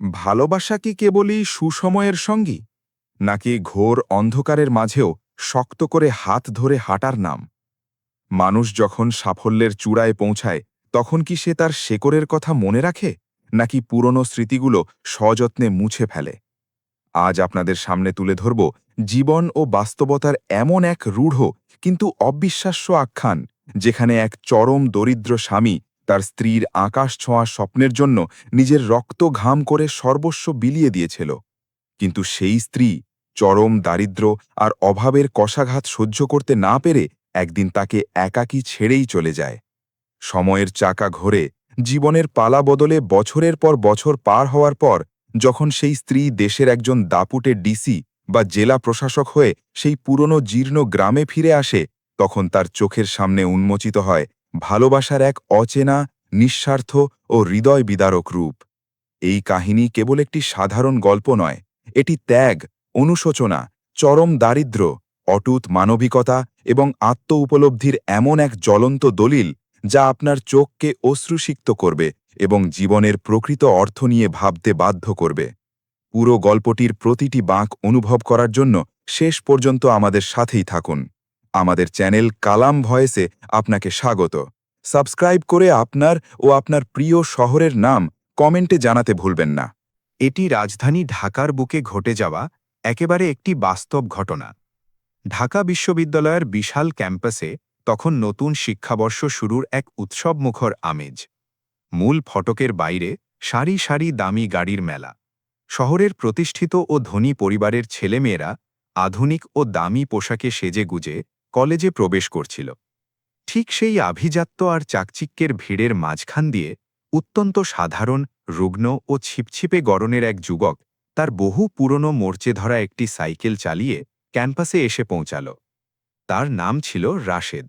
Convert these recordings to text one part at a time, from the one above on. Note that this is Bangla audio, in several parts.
ভালোবাসা কি কেবলই সুসময়ের সঙ্গী, নাকি ঘোর অন্ধকারের মাঝেও শক্ত করে হাত ধরে হাঁটার নাম? মানুষ যখন সাফল্যের চূড়ায় পৌঁছায় তখন কি সে তার শেকড়ের কথা মনে রাখে, নাকি পুরনো স্মৃতিগুলো সযত্নে মুছে ফেলে? আজ আপনাদের সামনে তুলে ধরব জীবন ও বাস্তবতার এমন এক রূঢ় কিন্তু অবিশ্বাস্য আখ্যান, যেখানে এক চরম দরিদ্র স্বামী তার স্ত্রীর আকাশ ছোঁয়া স্বপ্নের জন্য নিজের রক্ত ঘাম করে সর্বস্ব বিলিয়ে দিয়েছিল। কিন্তু সেই স্ত্রী চরম দারিদ্র্য আর অভাবের কষাঘাত সহ্য করতে না পেরে একদিন তাকে একাকী ছেড়েই চলে যায়। সময়ের চাকা ঘোরে, জীবনের পালা বদলে বছরের পর বছর পার হওয়ার পর যখন সেই স্ত্রী দেশের একজন দাপুটে ডিসি বা জেলা প্রশাসক হয়ে সেই পুরনো জীর্ণ গ্রামে ফিরে আসে, তখন তার চোখের সামনে উন্মোচিত হয় ভালোবাসার এক অচেনা, নিঃস্বার্থ ও হৃদয় বিদারক রূপ। এই কাহিনী কেবল একটি সাধারণ গল্প নয়, এটি ত্যাগ, অনুশোচনা, চরম দারিদ্র্য, অটুট মানবিকতা এবং আত্ম উপলব্ধির এমন এক জ্বলন্ত দলিল, যা আপনার চোখকে অশ্রুসিক্ত করবে এবং জীবনের প্রকৃত অর্থ নিয়ে ভাবতে বাধ্য করবে। পুরো গল্পটির প্রতিটি বাঁক অনুভব করার জন্য শেষ পর্যন্ত আমাদের সাথেই থাকুন। আমাদের চ্যানেল কালাম ভয়েসে আপনাকে স্বাগত। সাবস্ক্রাইব করে আপনার ও আপনার প্রিয় শহরের নাম কমেন্টে জানাতে ভুলবেন না। এটি রাজধানী ঢাকার বুকে ঘটে যাওয়া একেবারে একটি বাস্তব ঘটনা। ঢাকা বিশ্ববিদ্যালয়ের বিশাল ক্যাম্পাসে তখন নতুন শিক্ষাবর্ষ শুরুর এক উৎসবমুখর আমেজ। মূল ফটকের বাইরে সারি সারি দামি গাড়ির মেলা। শহরের প্রতিষ্ঠিত ও ধনী পরিবারের ছেলেমেয়েরা আধুনিক ও দামি পোশাকে সেজেগুজে কলেজে প্রবেশ করছিল। ঠিক সেই আভিজাত্য আর চাকচিক্যের ভিড়ের মাঝখান দিয়ে অত্যন্ত সাধারণ, রুগ্ন ও ছিপছিপে গড়নের এক যুবক তার বহু পুরনো মোর্চে ধরা একটি সাইকেল চালিয়ে ক্যাম্পাসে এসে পৌঁছাল। তার নাম ছিল রাশেদ।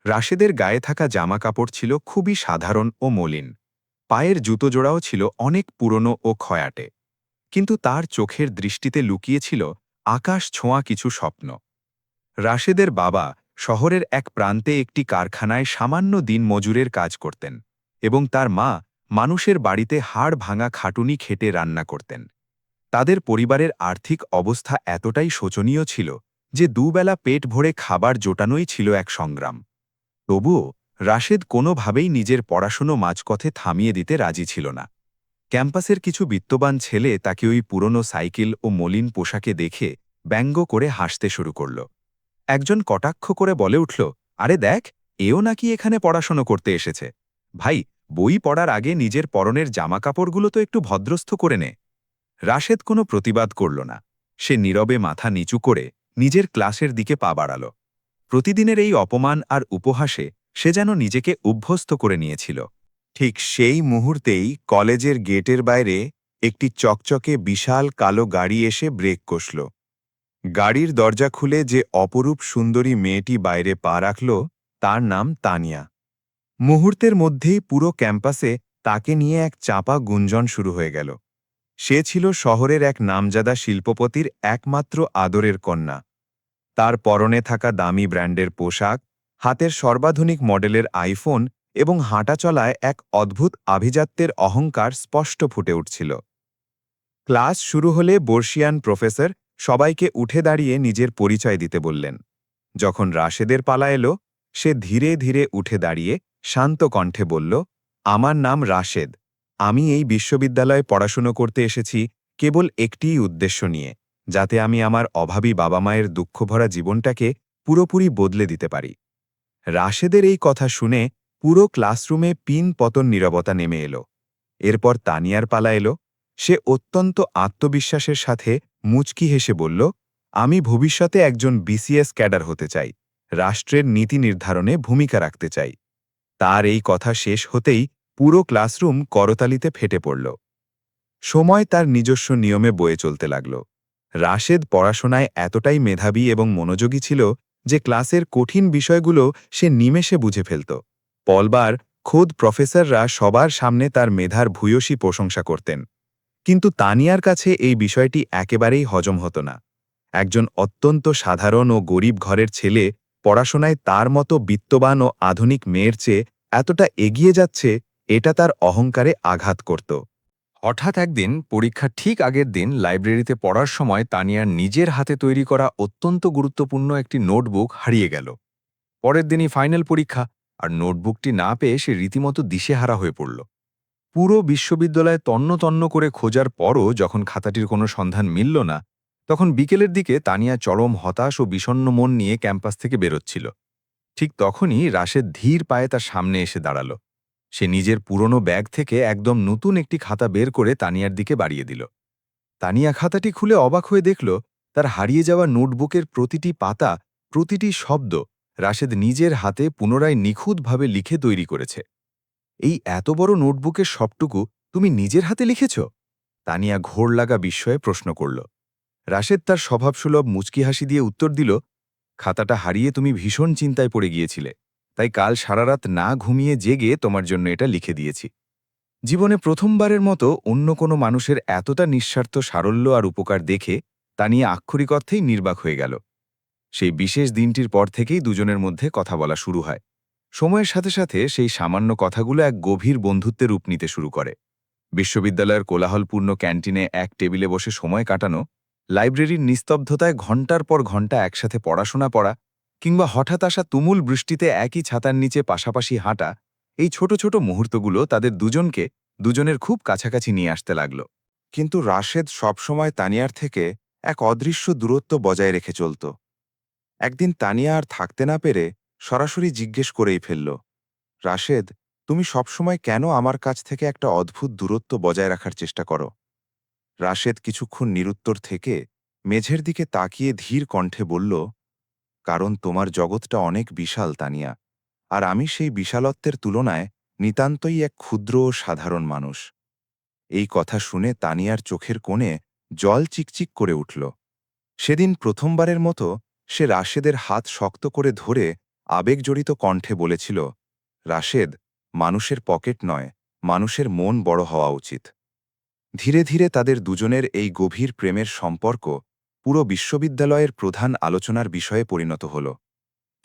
রাশেদের গায়ে থাকা জামাকাপড় ছিল খুবই সাধারণ ও মলিন। পায়ের জুতোজোড়াও ছিল অনেক পুরনো ও ক্ষয়াটে। কিন্তু তার চোখের দৃষ্টিতে লুকিয়েছিল আকাশ ছোঁয়া কিছু স্বপ্ন। রাশেদের বাবা শহরের এক প্রান্তে একটি কারখানায় সামান্য দিনমজুরের কাজ করতেন এবং তার মা মানুষের বাড়িতে হাড় ভাঙা খাটুনি খেটে রান্না করতেন। তাদের পরিবারের আর্থিক অবস্থা এতটাই শোচনীয় ছিল যে দুবেলা পেট ভরে খাবার জোটানোই ছিল এক সংগ্রাম। তবুও রাশেদ কোনোভাবেই নিজের পড়াশুনো মাঝপথে থামিয়ে দিতে রাজি ছিল না। ক্যাম্পাসের কিছু বিত্তবান ছেলে তাকে ওই পুরনো সাইকেল ও মলিন পোশাকে দেখে ব্যঙ্গ করে হাসতে শুরু করল। একজন কটাক্ষ করে বলে উঠল, আরে দেখ, এও নাকি এখানে পড়াশোনা করতে এসেছে। ভাই, বই পড়ার আগে নিজের পরনের জামাকাপড়গুলো তো একটু ভদ্রস্থ করে নে। রাশেদ কোনো প্রতিবাদ করল না। সে নীরবে মাথা নিচু করে নিজের ক্লাসের দিকে পা বাড়াল। প্রতিদিনের এই অপমান আর উপহাসে সে যেন নিজেকে অভ্যস্ত করে নিয়েছিল। ঠিক সেই মুহূর্তেই কলেজের গেটের বাইরে একটি চকচকে বিশাল কালো গাড়ি এসে ব্রেক কষল। গাড়ির দরজা খুলে যে অপরূপ সুন্দরী মেয়েটি বাইরে পা রাখল, তার নাম তানিয়া। মুহূর্তের মধ্যেই পুরো ক্যাম্পাসে তাকে নিয়ে এক চাপা গুঞ্জন শুরু হয়ে গেল। সে ছিল শহরের এক নামজাদা শিল্পপতির একমাত্র আদরের কন্যা। তার পরনে থাকা দামি ব্র্যান্ডের পোশাক, হাতের সর্বাধুনিক মডেলের আইফোন এবং হাঁটাচলায় এক অদ্ভুত আভিজাত্যের অহংকার স্পষ্ট ফুটে উঠছিল। ক্লাস শুরু হলে বর্ষিয়ান প্রফেসর সবাইকে উঠে দাঁড়িয়ে নিজের পরিচয় দিতে বললেন। যখন রাশেদের পালা এলো, সে ধীরে ধীরে উঠে দাঁড়িয়ে শান্ত কণ্ঠে বলল, আমার নাম রাশেদ। আমি এই বিশ্ববিদ্যালয়ে পড়াশুনো করতে এসেছি কেবল একটিই উদ্দেশ্য নিয়ে, যাতে আমি আমার অভাবী বাবা মায়ের দুঃখভরা জীবনটাকে পুরোপুরি বদলে দিতে পারি। রাশেদের এই কথা শুনে পুরো ক্লাসরুমে পিন পতন নীরবতা নেমে এলো। এরপর তানিয়ার পালা এলো। সে অত্যন্ত আত্মবিশ্বাসের সাথে মুচকি হেসে বলল, আমি ভবিষ্যতে একজন বিসিএস ক্যাডার হতে চাই, রাষ্ট্রের নীতি নির্ধারণে ভূমিকা রাখতে চাই। তার এই কথা শেষ হতেই পুরো ক্লাসরুম করতালিতে ফেটে পড়ল। সময় তার নিজস্ব নিয়মে বয়ে চলতে লাগল। রাশেদ পড়াশোনায় এতটাই মেধাবী এবং মনোযোগী ছিল যে ক্লাসের কঠিন বিষয়গুলো সে নিমেষে বুঝে ফেলত। পলবার খোদ প্রফেসররা সবার সামনে তার মেধার ভূয়সী প্রশংসা করতেন। কিন্তু তানিয়ার কাছে এই বিষয়টি একেবারেই হজম হতো না। একজন অত্যন্ত সাধারণ ও গরিব ঘরের ছেলে পড়াশোনায় তার মতো বিত্তবান ও আধুনিক মেয়ের চেয়ে এতটা এগিয়ে যাচ্ছে, এটা তার অহংকারে আঘাত করত। হঠাৎ একদিন পরীক্ষার ঠিক আগের দিন লাইব্রেরিতে পড়ার সময় তানিয়ার নিজের হাতে তৈরি করা অত্যন্ত গুরুত্বপূর্ণ একটি নোটবুক হারিয়ে গেল। পরের দিনই ফাইনাল পরীক্ষা, আর নোটবুকটি না পেয়ে সে রীতিমতো দিশেহারা হয়ে পড়ল। পুরো বিশ্ববিদ্যালয়ে তন্ন তন্ন করে খোঁজার পরও যখন খাতাটির কোনো সন্ধান মিলল না, তখন বিকেলের দিকে তানিয়া চরম হতাশ ও বিষণ্ণ মন নিয়ে ক্যাম্পাস থেকে বেরোচ্ছিল। ঠিক তখনই রাশেদ ধীর পায়ে তার সামনে এসে দাঁড়াল। সে নিজের পুরনো ব্যাগ থেকে একদম নতুন একটি খাতা বের করে তানিয়ার দিকে বাড়িয়ে দিল। তানিয়া খাতাটি খুলে অবাক হয়ে দেখল, তার হারিয়ে যাওয়া নোটবুকের প্রতিটি পাতা, প্রতিটি শব্দ রাশেদ নিজের হাতে পুনরায় নিখুঁতভাবে লিখে তৈরি করেছে। এই এত বড় নোটবুকের সবটুকু তুমি নিজের হাতে লিখেছ? তানিয়া ঘোর লাগা বিস্ময়ে প্রশ্ন করল। রাশেদ তার স্বভাবসুলভ মুচকি হাসি দিয়ে উত্তর দিল, খাতাটা হারিয়ে তুমি ভীষণ চিন্তায় পড়ে গিয়েছিলে, তাই কাল সারা রাত না ঘুমিয়ে জেগে তোমার জন্য এটা লিখে দিয়েছি। জীবনে প্রথমবারের মতো অন্য কোনো মানুষের এতটা নিঃস্বার্থ সারল্য আর উপকার দেখে তানিয়া আক্ষরিক অর্থেই নির্বাক হয়ে গেল। সেই বিশেষ দিনটির পর থেকেই দুজনের মধ্যে কথা বলা শুরু হয়। সময়ের সাথে সাথে সেই সামান্য কথাগুলো এক গভীর বন্ধুত্বের রূপ নিতে শুরু করে। বিশ্ববিদ্যালয়ের কোলাহলপূর্ণ ক্যান্টিনে এক টেবিলে বসে সময় কাটানো, লাইব্রেরির নিস্তব্ধতায় ঘণ্টার পর ঘণ্টা একসাথে পড়াশোনা পড়া, কিংবা হঠাৎ আসা তুমুল বৃষ্টিতে একই ছাতার নিচে পাশাপাশি হাঁটা, এই ছোট ছোট মুহূর্তগুলো তাদের দুজনকে দুজনের খুব কাছাকাছি নিয়ে আসতে লাগল। কিন্তু রাশেদ সবসময় তানিয়ার থেকে এক অদৃশ্য দূরত্ব বজায় রেখে চলত। একদিন তানিয়া আর থাকতে না পেরে সরাসরি জিজ্ঞেস করেই ফেলল, রাশেদ, তুমি সবসময় কেন আমার কাছ থেকে একটা অদ্ভুত দূরত্ব বজায় রাখার চেষ্টা করো? রাশেদ কিছুক্ষণ নিরুত্তর থেকে মেঝের দিকে তাকিয়ে ধীর কণ্ঠে বলল, কারণ তোমার জগৎটা অনেক বিশাল তানিয়া, আর আমি সেই বিশালত্বের তুলনায় নিতান্তই এক ক্ষুদ্র ও সাধারণ মানুষ। এই কথা শুনে তানিয়ার চোখের কোণে জল চিকচিক করে উঠল। সেদিন প্রথমবারের মতো সে রাশেদের হাত শক্ত করে ধরে আবেগজড়িত কণ্ঠে বলেছিল, রাশেদ, মানুষের পকেট নয়, মানুষের মন বড় হওয়া উচিত। ধীরে ধীরে তাদের দুজনের এই গভীর প্রেমের সম্পর্ক পুরো বিশ্ববিদ্যালয়ের প্রধান আলোচনার বিষয়ে পরিণত হল।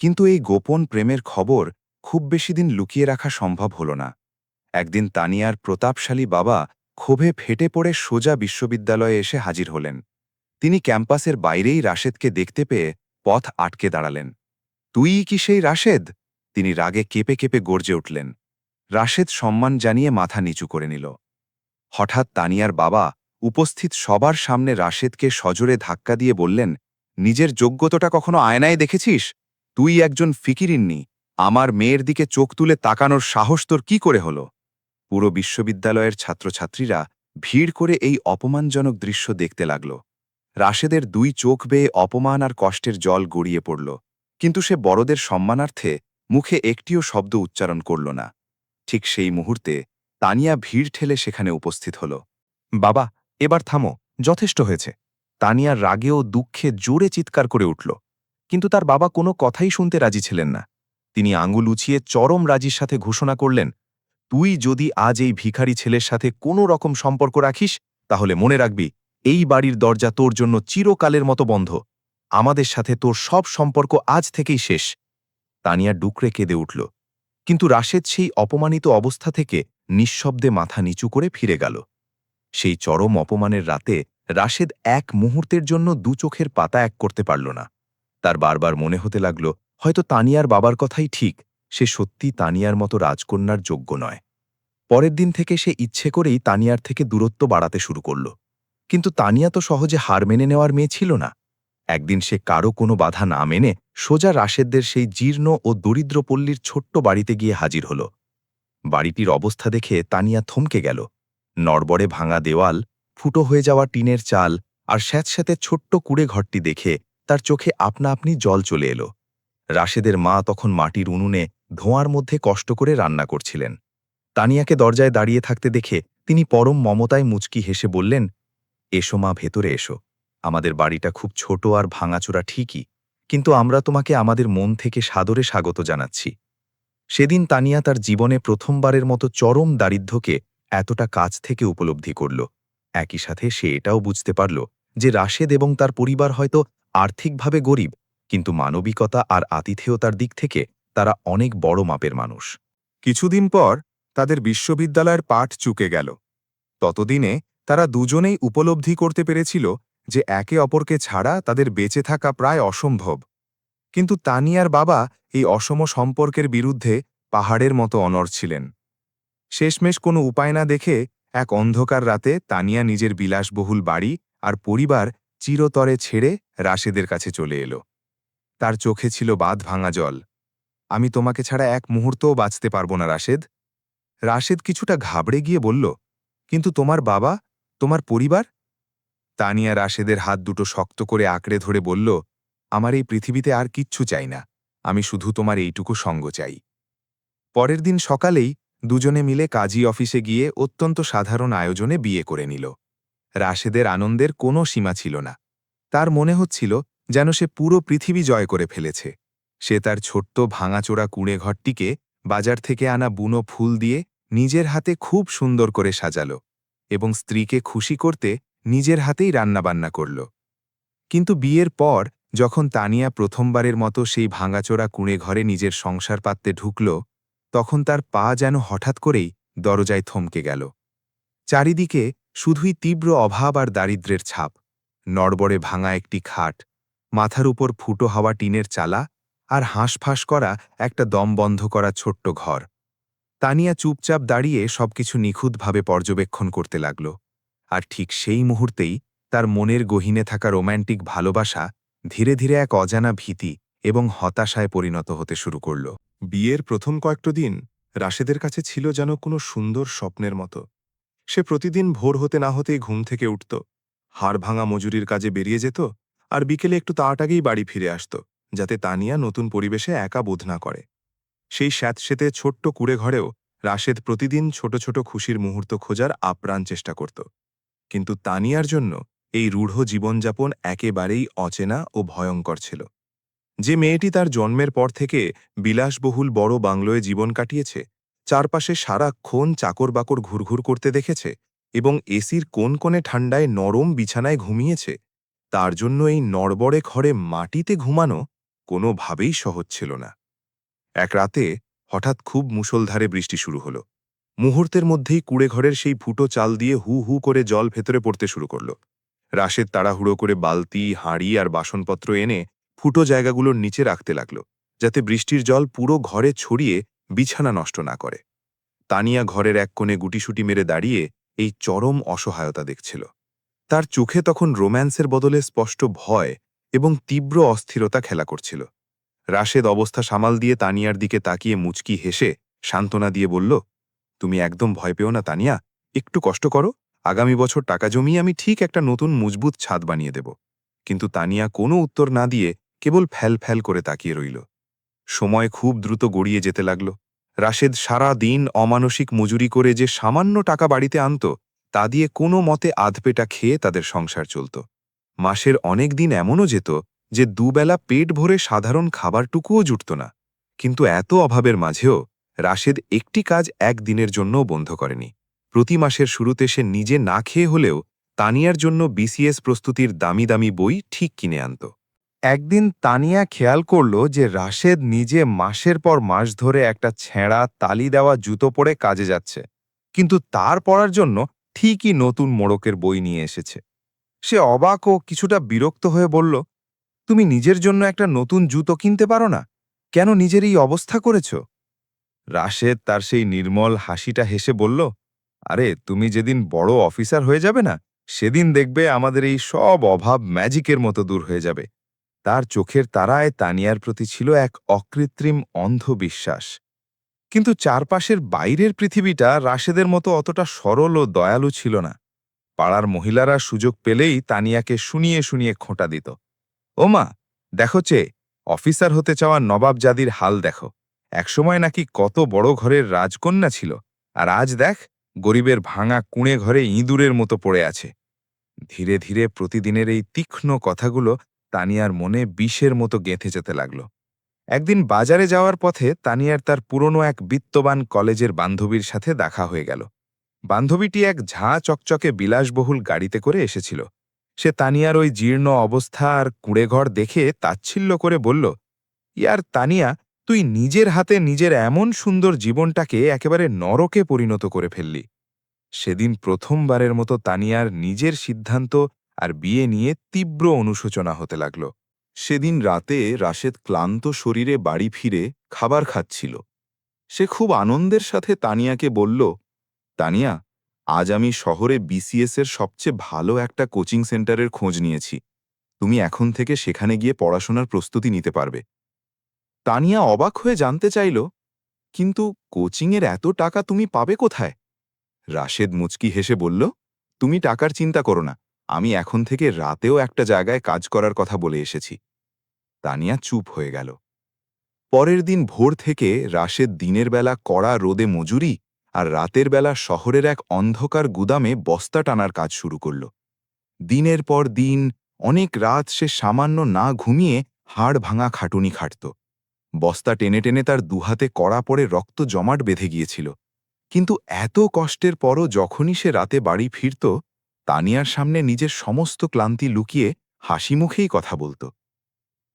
কিন্তু এই গোপন প্রেমের খবর খুব বেশি দিন লুকিয়ে রাখা সম্ভব হল না। একদিন তানিয়ার প্রতাপশালী বাবা ক্ষোভে ফেটে পড়ে সোজা বিশ্ববিদ্যালয়ে এসে হাজির হলেন। তিনি ক্যাম্পাসের বাইরেই রাশেদকে দেখতে পেয়ে পথ আটকে দাঁড়ালেন। তুই কি সেই রাশেদ? তিনি রাগে কেঁপে কেঁপে গর্জে উঠলেন। রাশেদ সম্মান জানিয়ে মাথা নিচু করে নিল। হঠাৎ তানিয়ার বাবা উপস্থিত সবার সামনে রাশেদকে সজোরে ধাক্কা দিয়ে বললেন, নিজের যোগ্যতাটা কখনো আয়নায় দেখেছিস? তুই একজন ফিকিরিন্নি, আমার মেয়ের দিকে চোখ তুলে তাকানোর সাহস তোর কি করে হলো? পুরো বিশ্ববিদ্যালয়ের ছাত্রছাত্রীরা ভিড় করে এই অপমানজনক দৃশ্য দেখতে লাগল। রাশেদের দুই চোখ বেয়ে অপমান আর কষ্টের জল গড়িয়ে পড়ল, কিন্তু সে বড়দের সম্মানার্থে মুখে একটিও শব্দ উচ্চারণ করল না। ঠিক সেই মুহূর্তে তানিয়া ভিড় ঠেলে সেখানে উপস্থিত হল। বাবা, এবার থামো, যথেষ্ট হয়েছে। তানিয়ার রাগে ও দুঃখে জোরে চিৎকার করে উঠল, কিন্তু তার বাবা কোনো কথাই শুনতে রাজি ছিলেন না। তিনি আঙুল উঁচিয়ে চরম রাজির সাথে ঘোষণা করলেন, তুই যদি আজ এই ভিখারি ছেলের সাথে কোনো রকম সম্পর্ক রাখিস, তাহলে মনে রাখবি, এই বাড়ির দরজা তোর জন্য চিরকালের মতো বন্ধ। আমাদের সাথে তোর সব সম্পর্ক আজ থেকেই শেষ। তানিয়া ডুকরে কেঁদে উঠল, কিন্তু রাশেদ সেই অপমানিত অবস্থা থেকে নিঃশব্দে মাথা নিচু করে ফিরে গেল। সেই চরম অপমানের রাতে রাশেদ এক মুহূর্তের জন্য দু চোখের পাতা এক করতে পারল না। তার বারবার মনে হতে লাগল, হয়তো তানিয়ার বাবার কথাই ঠিক, সে সত্যি তানিয়ার মতো রাজকন্যার যোগ্য নয়। পরের দিন থেকে সে ইচ্ছে করেই তানিয়ার থেকে দূরত্ব বাড়াতে শুরু করল। কিন্তু তানিয়া তো সহজে হার মেনে নেওয়ার মেয়ে ছিল না। একদিন সে কারো কোনো বাধা না মেনে সোজা রাশেদদের সেই জীর্ণ ও দরিদ্র পল্লীর ছোট্ট বাড়িতে গিয়ে হাজির হল। বাড়িটির অবস্থা দেখে তানিয়া থমকে গেল। নড়বড়ে ভাঙা দেওয়াল, ফুটো হয়ে যাওয়া টিনের চাল আর স্যাঁতস্যাঁতে ছোট্ট কুঁড়ে ঘরটি দেখে তার চোখে আপনা আপনি জল চলে এলো। রাশেদের মা তখন মাটির উনুনে ধোঁয়ার মধ্যে কষ্ট করে রান্না করছিলেন। তানিয়াকে দরজায় দাঁড়িয়ে থাকতে দেখে তিনি পরম মমতায় মুচকি হেসে বললেন, এসো মা, ভেতরে এসো। আমাদের বাড়িটা খুব ছোট আর ভাঙাচোরা ঠিকই, কিন্তু আমরা তোমাকে আমাদের মন থেকে সাদরে স্বাগত জানাচ্ছি। সেদিন তানিয়া তার জীবনে প্রথমবারের মতো চরম দারিদ্র্যকে এতটা কাছ থেকে উপলব্ধি করল। একই সাথে সে এটাও বুঝতে পারল যে রাশেদ এবং তার পরিবার হয়তো আর্থিকভাবে গরিব, কিন্তু মানবিকতা আর আতিথেয়তার দিক থেকে তারা অনেক বড় মাপের মানুষ। কিছুদিন পর তাদের বিশ্ববিদ্যালয়ের পাঠ চুকে গেল। ততদিনে তারা দুজনেই উপলব্ধি করতে পেরেছিল যে একে অপরকে ছাড়া তাদের বেঁচে থাকা প্রায় অসম্ভব। কিন্তু তানিয়ার বাবা এই অসম সম্পর্কের বিরুদ্ধে পাহাড়ের মতো অনড় ছিলেন। শেষমেশ কোনো উপায় না দেখে এক অন্ধকার রাতে তানিয়া নিজের বিলাসবহুল বাড়ি আর পরিবার চিরতরে ছেড়ে রাশেদের কাছে চলে এলো। তার চোখে ছিল বাঁধ ভাঙা জল। আমি তোমাকে ছাড়া এক মুহূর্তও বাঁচতে পারব না রাশেদ। রাশেদ কিছুটা ঘাবড়ে গিয়ে বলল, কিন্তু তোমার বাবা, তোমার পরিবার? তানিয়া রাশেদের হাত দুটো শক্ত করে আঁকড়ে ধরে বলল, আমার এই পৃথিবীতে আর কিচ্ছু চাই না, আমি শুধু তোমার এইটুকু সঙ্গ চাই। পরের দিন সকালেই দুজনে মিলে কাজী অফিসে গিয়ে অত্যন্ত সাধারণ আয়োজনে বিয়ে করে নিল। রাশেদের আনন্দের কোনো সীমা ছিল না। তার মনে হচ্ছিল যেন সে পুরো পৃথিবী জয় করে ফেলেছে। সে তার ছোট্ট ভাঙাচোরা কুঁড়ে ঘরটিকে বাজার থেকে আনা বুনো ফুল দিয়ে নিজের হাতে খুব সুন্দর করে সাজাল এবং স্ত্রীকে খুশি করতে নিজের হাতেই রান্নাবান্না করল। কিন্তু বিয়ের পর যখন তানিয়া প্রথমবারের মতো সেই ভাঙাচোরা কুঁড়ে ঘরে নিজের সংসার পাততে ঢুকল, তখন তার পা যেন হঠাৎ করেই দরজায় থমকে গেল। চারিদিকে শুধুই তীব্র অভাব আর দারিদ্র্যের ছাপ। নড়বড়ে ভাঙা একটি খাট, মাথার উপর ফুটো হওয়া টিনের চালা আর হাঁসফাঁস করা একটা দম বন্ধ করা ছোট্ট ঘর। তানিয়া চুপচাপ দাঁড়িয়ে সবকিছু নিখুঁতভাবে পর্যবেক্ষণ করতে লাগল। আর ঠিক সেই মুহূর্তেই তার মনের গহীনে থাকা রোম্যান্টিক ভালোবাসা ধীরে ধীরে এক অজানা ভীতি এবং হতাশায় পরিণত হতে শুরু করল। বিয়ের প্রথম কয়েকটা দিন রাশেদের কাছে ছিল যেন কোনো সুন্দর স্বপ্নের মতো। সে প্রতিদিন ভোর হতে না হতেই ঘুম থেকে উঠত, হাড় ভাঙা মজুরির কাজে বেরিয়ে যেত আর বিকেলে একটু তাড়াতাড়ি বাড়ি ফিরে আসত, যাতে তানিয়া নতুন পরিবেশে একা বোধ না করে। সেই স্যাঁতসেঁতে ছোট্ট কুঁড়ে ঘরেও রাশেদ প্রতিদিন ছোট ছোট খুশির মুহূর্ত খোঁজার আপ্রাণ চেষ্টা করত। কিন্তু তানিয়ার জন্য এই রূঢ় জীবনযাপন একেবারেই অচেনা ও ভয়ঙ্কর ছিল। যে মেয়েটি তার জন্মের পর থেকে বিলাসবহুল বড় বাংলোয় জীবন কাটিয়েছে, চারপাশে সারাক্ষণ চাকর-বাকর ঘুরঘুর করতে দেখেছে এবং এসির কোন কোণে ঠান্ডায় নরম বিছানায় ঘুমিয়েছে, তার জন্য এই নড়বড়ে ঘরে মাটিতে ঘুমানো কোনোভাবেই সহজ ছিল না। এক রাতে হঠাৎ খুব মুষলধারে বৃষ্টি শুরু হলো। মুহূর্তের মধ্যেই কুঁড়েঘরের সেই ফুটো চাল দিয়ে হু হু করে জল ভেতরে পড়তে শুরু করল। রাশেদ তাড়াহুড়ো করে বালতি, হাঁড়ি আর বাসনপত্র এনে ফুটো জায়গাগুলোর নিচে রাখতে লাগল, যাতে বৃষ্টির জল পুরো ঘরে ছড়িয়ে বিছানা নষ্ট না করে। তানিয়া ঘরের এক কোণে গুটিসুটি মেরে দাঁড়িয়ে এই চরম অসহায়তা দেখছিল। তার চোখে তখন রোম্যান্সের বদলে স্পষ্ট ভয় এবং তীব্র অস্থিরতা খেলা করছিল। রাশেদ অবস্থা সামাল দিয়ে তানিয়ার দিকে তাকিয়ে মুচকি হেসে সান্ত্বনা দিয়ে বলল, তুমি একদম ভয় পেও না তানিয়া, একটু কষ্ট করো, আগামী বছর টাকা জমিয়ে আমি ঠিক একটা নতুন মজবুত ছাদ বানিয়ে দেব। কিন্তু তানিয়া কোনো উত্তর না দিয়ে কেবল ফ্যাল ফ্যাল করে তাকিয়ে রইল। সময় খুব দ্রুত গড়িয়ে যেতে লাগল। রাশেদ সারা দিন অমানসিক মজুরি করে যে সামান্য টাকা বাড়িতে আনত, তা দিয়ে কোনো মতে আধপেটা খেয়ে তাদের সংসার চলত। মাসের অনেক দিন এমনও যেত যে দুবেলা পেট ভরে সাধারণ খাবারটুকুও জুটত না। কিন্তু এত অভাবের মাঝেও রাশেদ একটি কাজ একদিনের জন্যও বন্ধ করেনি। প্রতি মাসের শুরুতে সে নিজে না খেয়ে হলেও তানিয়ার জন্য বিসিএস প্রস্তুতির দামি দামি বই ঠিক কিনে আনত। একদিন তানিয়া খেয়াল করল যে রাশেদ নিজে মাসের পর মাস ধরে একটা ছেঁড়া তালি দেওয়া জুতো পরে কাজে যাচ্ছে, কিন্তু তার পরার জন্য ঠিকই নতুন মোড়কের বই নিয়ে এসেছে। সে অবাক ও কিছুটা বিরক্ত হয়ে বলল, তুমি নিজের জন্য একটা নতুন জুতো কিনতে পারো না? কেন নিজের এই অবস্থা করেছ? রাশেদ তার সেই নির্মল হাসিটা হেসে বলল, আরে তুমি যেদিন বড় অফিসার হয়ে যাবে না, সেদিন দেখবে আমাদের এই সব অভাব ম্যাজিকের মতো দূর হয়ে যাবে। তার চোখের তারায় তানিয়ার প্রতি ছিল এক অকৃত্রিম অন্ধ বিশ্বাস। কিন্তু চারপাশের বাইরের পৃথিবীটা রাশেদের মতো অতটা সরল ও দয়ালু ছিল না। পাড়ার মহিলারা সুযোগ পেলেই তানিয়াকে শুনিয়ে শুনিয়ে খোঁটা দিত। ও মা, দেখো চেয়ে অফিসার হতে চাওয়া নবাবজাদির হাল দেখো, একসময় নাকি কত বড় ঘরের রাজকন্যা ছিল, আর আজ দেখ গরিবের ভাঙা কুঁড়ে ঘরে ইঁদুরের মতো পড়ে আছে। ধীরে ধীরে প্রতিদিনের এই তীক্ষ্ণ কথাগুলো তানিয়ার মনে বিষের মতো গেঁথে যেতে লাগল। একদিন বাজারে যাওয়ার পথে তানিয়ার তার পুরনো এক বিত্তবান কলেজের বান্ধবীর সাথে দেখা হয়ে গেল। বান্ধবীটি এক ঝাঁ চকচকে বিলাসবহুল গাড়িতে করে এসেছিল। সে তানিয়ার ওই জীর্ণ অবস্থা আর কুঁড়েঘর দেখে তাচ্ছিল্য করে বলল, ইয়ার তানিয়া, তুই নিজের হাতে নিজের এমন সুন্দর জীবনটাকে একেবারে নরকে পরিণত করে ফেললি। সেদিন প্রথমবারের মতো তানিয়ার নিজের সিদ্ধান্ত আর বিয়ে নিয়ে তীব্র অনুশোচনা হতে লাগল। সেদিন রাতে রাশেদ ক্লান্ত শরীরে বাড়ি ফিরে খাবার খাচ্ছিল। সে খুব আনন্দের সাথে তানিয়াকে বলল, তানিয়া, আজ আমি শহরে বিসিএস-এর সবচেয়ে ভালো একটা কোচিং সেন্টারের খোঁজ নিয়েছি। তুমি এখন থেকে সেখানে গিয়ে পড়াশোনার প্রস্তুতি নিতে পারবে। তানিয়া অবাক হয়ে জানতে চাইল, কিন্তু কোচিংয়ের এত টাকা তুমি পাবে কোথায়? রাশেদ মুচকি হেসে বলল, তুমি টাকার চিন্তা করো না, আমি এখন থেকে রাতেও একটা জায়গায় কাজ করার কথা বলে এসেছি। তানিয়া চুপ হয়ে গেল। পরের দিন ভোর থেকে রাশেদ দিনের বেলা কড়া রোদে মজুরি আর রাতের বেলা শহরের এক অন্ধকার গুদামে বস্তা টানার কাজ শুরু করল। দিনের পর দিন অনেক রাত সে সামান্য না ঘুমিয়ে হাড় ভাঙা খাটুনি খাটত। বস্তা টেনে টেনে তার দুহাতে কড়া পড়ে রক্ত জমাট বেঁধে গিয়েছিল। কিন্তু এত কষ্টের পরও যখনই সে রাতে বাড়ি ফিরত, তানিয়ার সামনে নিজের সমস্ত ক্লান্তি লুকিয়ে হাসি মুখেই কথা বলত।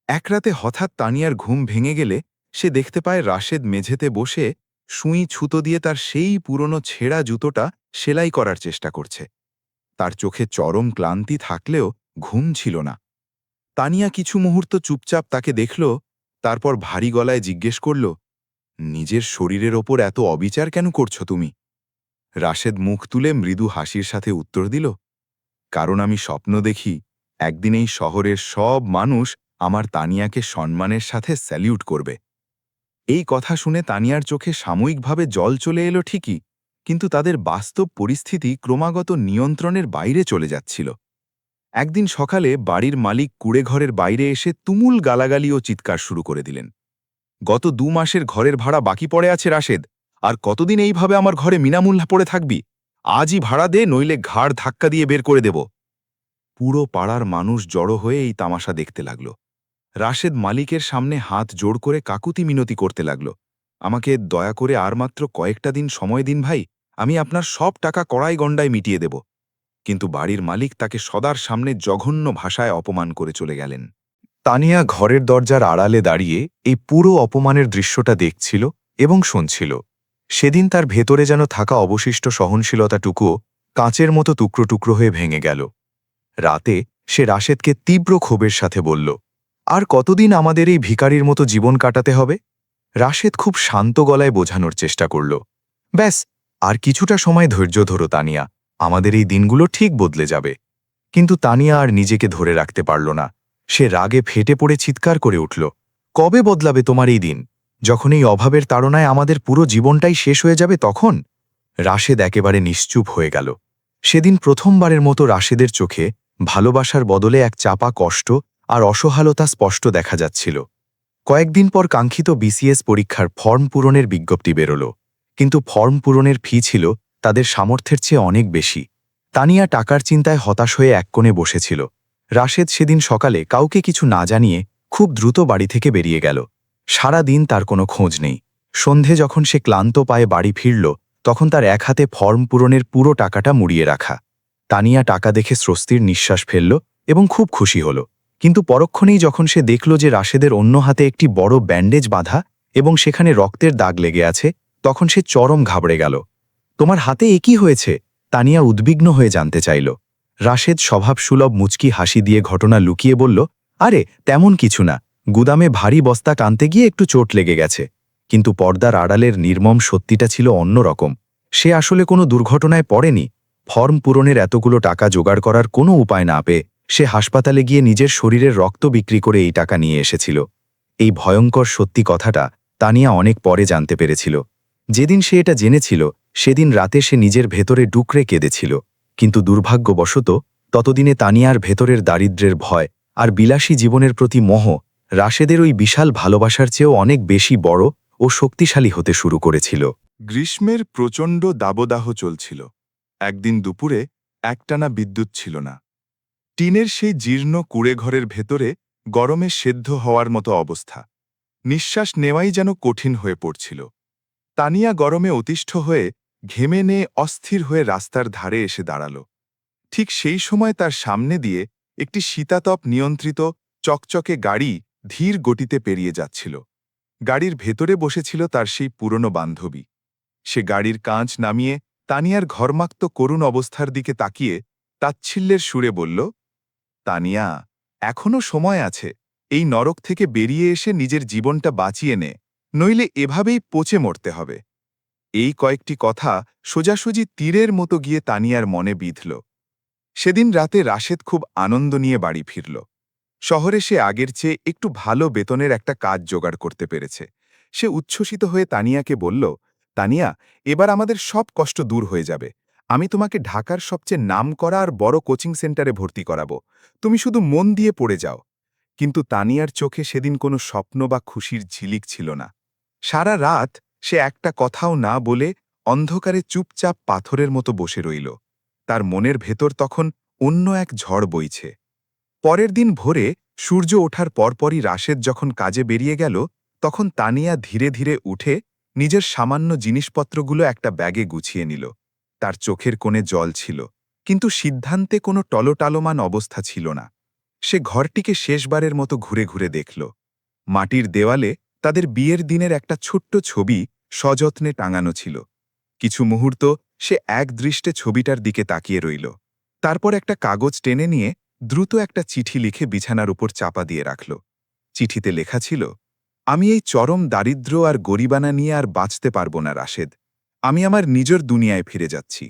এক রাতে হঠাৎ তানিয়ার ঘুম ভেঙে গেলে সে দেখতে পায় রাশেদ মেঝেতে বসে সুঁই ছুতো দিয়ে তার সেই পুরনো ছেঁড়া জুতোটা সেলাই করার চেষ্টা করছে। তার চোখে চরম ক্লান্তি থাকলেও ঘুম ছিল না। তানিয়া কিছু মুহূর্ত চুপচাপ তাকে দেখল, তারপর ভারী গলায় জিজ্ঞেস করল, নিজের শরীরের ওপর এত অবিচার কেন করছো তুমি? রাশেদ মুখ তুলে মৃদু হাসির সাথে উত্তর দিল, কারণ আমি স্বপ্ন দেখি একদিন এই শহরের সব মানুষ আমার তানিয়াকে সম্মানের সাথে স্যালিউট করবে। এই কথা শুনে তানিয়ার চোখে সাময়িকভাবে জল চলে এলো ঠিকই, কিন্তু তাদের বাস্তব পরিস্থিতি ক্রমাগত নিয়ন্ত্রণের বাইরে চলে যাচ্ছিল। একদিন সকালে বাড়ির মালিক কুড়েঘরের বাইরে এসে তুমুল গালাগালি ও চিৎকার শুরু করে দিলেন। গত 2 মাসের ঘরের ভাড়া বাকি পড়ে আছে রাশেদ, আর কতদিন এইভাবে আমার ঘরে বিনামূল্যে পড়ে থাকবি? আজই ভাড়া দে, নইলে ঘাড় ধাক্কা দিয়ে বের করে দেব। পুরো পাড়ার মানুষ জড়ো হয়ে এই তামাশা দেখতে লাগল। রাশেদ মালিকের সামনে হাত জোড় করে কাকুতি মিনতি করতে লাগল, আমাকে দয়া করে আর মাত্র কয়েকটা দিন সময় দিন ভাই, আমি আপনার সব টাকা কড়াই গণ্ডায় মিটিয়ে দেব। কিন্তু বাড়ির মালিক তাকে সদার সামনে জঘন্য ভাষায় অপমান করে চলে গেলেন। তানিয়া ঘরের দরজার আড়ালে দাঁড়িয়ে এই পুরো অপমানের দৃশ্যটা দেখছিল এবং শুনছিল। সেদিন তার ভেতরে যেন থাকা অবশিষ্ট সহনশীলতাটুকুও কাঁচের মতো টুকরো টুকরো হয়ে ভেঙে গেল। রাতে সে রাশেদকে তীব্র ক্ষোভের সাথে বলল, আর কতদিন আমাদের এই ভিখারির মতো জীবন কাটাতে হবে? রাশেদ খুব শান্ত গলায় বোঝানোর চেষ্টা করল, ব্যাস, আর কিছুটা সময় ধৈর্য ধরো তানিয়া, আমাদের এই দিনগুলো ঠিক বদলে যাবে। কিন্তু তানিয়া আর নিজেকে ধরে রাখতে পারল না। সে রাগে ফেটে পড়ে চিৎকার করে উঠল, কবে বদলাবে তোমার এই দিন? যখন এই অভাবের তাড়নায় আমাদের পুরো জীবনটাই শেষ হয়ে যাবে তখন? রাশেদ একেবারে নিশ্চুপ হয়ে গেল। সেদিন প্রথমবারের মতো রাশেদের চোখে ভালোবাসার বদলে এক চাপা কষ্ট আর অসহায়তা স্পষ্ট দেখা যাচ্ছিল। কয়েকদিন পর কাঙ্ক্ষিত বিসিএস পরীক্ষার ফর্ম পূরণের বিজ্ঞপ্তি বেরোল, কিন্তু ফর্ম পূরণের ফি ছিল তাদের সামর্থ্যের চেয়ে অনেক বেশি। তানিয়া টাকার চিন্তায় হতাশ হয়ে এক কোণে বসেছিল। রাশেদ সেদিন সকালে কাউকে কিছু না জানিয়ে খুব দ্রুত বাড়ি থেকে বেরিয়ে গেল। সারা দিন তার কোনো খোঁজ নেই। সন্ধে যখন সে ক্লান্ত পায়ে বাড়ি ফিরল, তখন তার এক হাতে ফর্ম পূরণের পুরো টাকাটা মুড়িয়ে রাখা। তানিয়া টাকা দেখে স্বস্তির নিঃশ্বাস ফেলল এবং খুব খুশি হল। কিন্তু পরক্ষণেই যখন সে দেখল যে রাশেদের অন্য হাতে একটি বড় ব্যান্ডেজ বাঁধা এবং সেখানে রক্তের দাগ লেগে আছে, তখন সে চরম ঘাবড়ে গেল। তোমার হাতে এ কি হয়েছে? তানিয়া উদ্বিগ্ন হয়ে জানতে চাইল। রাশেদ স্বভাবসুলভ মুচকি হাসি দিয়ে ঘটনা লুকিয়ে বলল, আরে তেমন কিছু না, গুদামে ভারী বস্তা টানতে গিয়ে একটু চোট লেগে গেছে। কিন্তু পর্দার আড়ালের নির্মম সত্যিটা ছিল অন্যরকম। সে আসলে কোনো দুর্ঘটনায় পড়েনি। ফর্ম পূরণের এতগুলো টাকা জোগাড় করার কোনো উপায় না পেয়ে সে হাসপাতালে গিয়ে নিজের শরীরের রক্ত বিক্রি করে এই টাকা নিয়ে এসেছিল। এই ভয়ঙ্কর সত্যি কথাটা তানিয়া অনেক পরে জানতে পেরেছিল। যেদিন সে এটা জেনেছিল সেদিন রাতে সে নিজের ভেতরে ডুকরে কেঁদেছিল। কিন্তু দুর্ভাগ্যবশত ততদিনে তানিয়ার ভেতরের দারিদ্র্যের ভয় আর বিলাসী জীবনের প্রতি মোহ রাশেদের ওই বিশাল ভালোবাসার চেয়েও অনেক বেশি বড় ও শক্তিশালী হতে শুরু করেছিল। গ্রীষ্মের প্রচণ্ড দাবদাহ চলছিল। একদিন দুপুরে একটানা বিদ্যুৎ ছিল না। টিনের সেই জীর্ণ কুঁড়েঘরের ভেতরে গরমে সেদ্ধ হওয়ার মতো অবস্থা। নিঃশ্বাস নেওয়াই যেন কঠিন হয়ে পড়ছিল। তানিয়া গরমে অতিষ্ঠ হয়ে ঘেমে নিয়ে অস্থির হয়ে রাস্তার ধারে এসে দাঁড়াল। ঠিক সেই সময় তার সামনে দিয়ে একটি শীতাতপ নিয়ন্ত্রিত চকচকে গাড়ি ধীর গতিতে পেরিয়ে যাচ্ছিল। গাড়ির ভেতরে বসেছিল তার সেই পুরনো বান্ধবী। সে গাড়ির কাঁচ নামিয়ে তানিয়ার ঘর্মাক্ত করুণ অবস্থার দিকে তাকিয়ে তাচ্ছিল্যের সুরে বলল, তানিয়া, এখনো সময় আছে। এই নরক থেকে বেরিয়ে এসে নিজের জীবনটা বাঁচিয়ে নে, নইলে এভাবেই পচে মরতে হবে। এই কয়েকটি কথা সোজাসুজি তীরের মতো গিয়ে তানিয়ার মনে বিঁধল। সেদিন রাতে রাশেদ খুব আনন্দ নিয়ে বাড়ি ফিরল। শহরে সে আগের চেয়ে একটু ভালো বেতনের একটা কাজ জোগাড় করতে পেরেছে। সে উচ্ছ্বসিত হয়ে তানিয়াকে বলল, তানিয়া, এবার আমাদের সব কষ্ট দূর হয়ে যাবে। আমি তোমাকে ঢাকার সবচেয়ে নামকরা আর বড় কোচিং সেন্টারে ভর্তি করাবো। তুমি শুধু মন দিয়ে পড়ে যাও। কিন্তু তানিয়ার চোখে সেদিন কোনো স্বপ্ন বা খুশির ঝিলিক ছিল না। সারা রাত সে একটা কথাও না বলে অন্ধকারে চুপচাপ পাথরের মতো বসে রইল। তার মনের ভেতর তখন অন্য এক ঝড় বইছে। পরের দিন ভোরে সূর্য ওঠার পরপরই রাশেদ যখন কাজে বেরিয়ে গেল, তখন তানিয়া ধীরে ধীরে উঠে নিজের সামান্য জিনিসপত্রগুলো একটা ব্যাগে গুছিয়ে নিল। তার চোখের কোণে জল ছিল, কিন্তু সিদ্ধান্তে কোনো টলটালমান অবস্থা ছিল না। সে ঘরটিকে শেষবারের মতো ঘুরে ঘুরে দেখল। মাটির দেওয়ালে তাদের বিয়ের দিনের একটা ছোট্ট ছবি সযত্নে টাঙানো ছিল। কিছু মুহূর্ত সে একদৃষ্টে ছবিটার দিকে তাকিয়ে রইল। তারপর একটা কাগজ টেনে নিয়ে দ্রুত একটা চিঠি লিখে বিছানার উপর চাপা দিয়ে রাখল। চিঠিতে লেখা ছিল, আমি এই চরম দারিদ্র্য আর গরিবানা নিয়ে আর বাঁচতে পারব না রাশেদ। আমি আমার নিজের দুনিয়ায় ফিরে যাচ্ছি।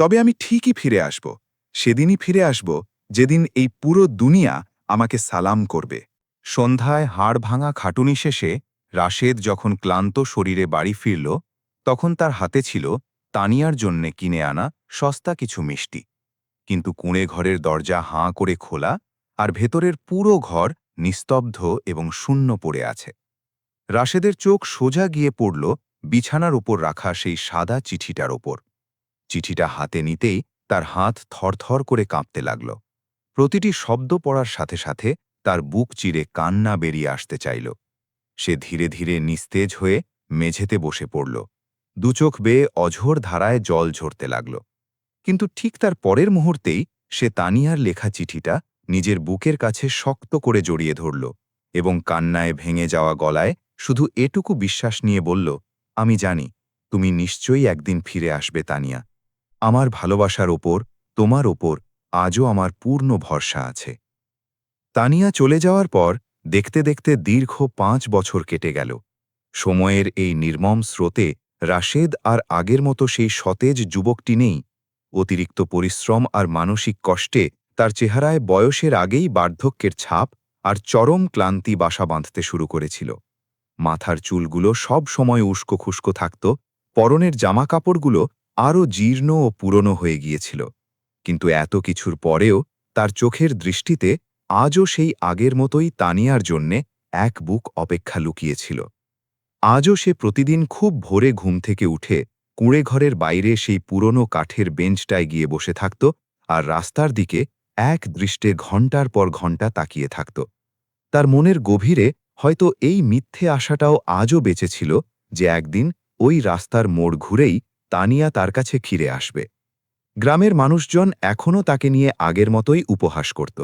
তবে আমি ঠিকই ফিরে আসব। সেদিনই ফিরে আসব যেদিন এই পুরো দুনিয়া আমাকে সালাম করবে। সন্ধ্যায় হাড় ভাঙা খাটুনি শেষে রাশেদ যখন ক্লান্ত শরীরে বাড়ি ফিরল, তখন তার হাতে ছিল তানিয়ার জন্যে কিনে আনা সস্তা কিছু মিষ্টি। কিন্তু কুঁড়ে ঘরের দরজা হাঁ করে খোলা, আর ভেতরের পুরো ঘর নিস্তব্ধ এবং শূন্য পড়ে আছে। রাশেদের চোখ সোজা গিয়ে পড়ল বিছানার উপর রাখা সেই সাদা চিঠিটার ওপর। চিঠিটা হাতে নিতেই তার হাত থরথর করে কাঁপতে লাগল। প্রতিটি শব্দ পড়ার সাথে সাথে তার বুক চিরে কান্না বেরিয়ে আসতে চাইল। সে ধীরে ধীরে নিস্তেজ হয়ে মেঝেতে বসে পড়ল। দুচোখ বেয়ে অঝোর ধারায় জল ঝরতে লাগল। কিন্তু ঠিক তার পরের মুহূর্তেই সে তানিয়ার লেখা চিঠিটা নিজের বুকের কাছে শক্ত করে জড়িয়ে ধরল এবং কান্নায় ভেঙে যাওয়া গলায় শুধু এটুকু বিশ্বাস নিয়ে বলল, আমি জানি তুমি নিশ্চয়ই একদিন ফিরে আসবে তানিয়া। আমার ভালোবাসার ওপর, তোমার ওপর আজও আমার পূর্ণ ভরসা আছে। তানিয়া চলে যাওয়ার পর দেখতে দেখতে দীর্ঘ 5 বছর কেটে গেল। সময়ের এই নির্মম স্রোতে রাশেদ আর আগের মতো সেই সতেজ যুবকটি নেই। অতিরিক্ত পরিশ্রম আর মানসিক কষ্টে তার চেহারায় বয়সের আগেই বার্ধক্যের ছাপ আর চরম ক্লান্তি বাসা বাঁধতে শুরু করেছিল। মাথার চুলগুলো সব সময় উস্কো খুস্কো থাকত, পরনের জামাকাপড়গুলো আরও জীর্ণ ও পুরনো হয়ে গিয়েছিল। কিন্তু এত কিছুর পরেও তার চোখের দৃষ্টিতে আজও সেই আগের মতোই তানিয়ার জন্যে এক বুক অপেক্ষা লুকিয়েছিল। আজও সে প্রতিদিন খুব ভোরে ঘুম থেকে উঠে কুঁড়ে ঘরের বাইরে সেই পুরনো কাঠের বেঞ্চটায় গিয়ে বসে থাকত আর রাস্তার দিকে এক দৃষ্টে ঘণ্টার পর ঘণ্টা তাকিয়ে থাকত। তার মনের গভীরে হয়তো এই মিথ্যে আশাটাও আজও বেঁচে ছিল যে একদিন ওই রাস্তার মোড় ঘুরেই তানিয়া তার কাছে ফিরে আসবে। গ্রামের মানুষজন এখনও তাকে নিয়ে আগের মতোই উপহাস করত।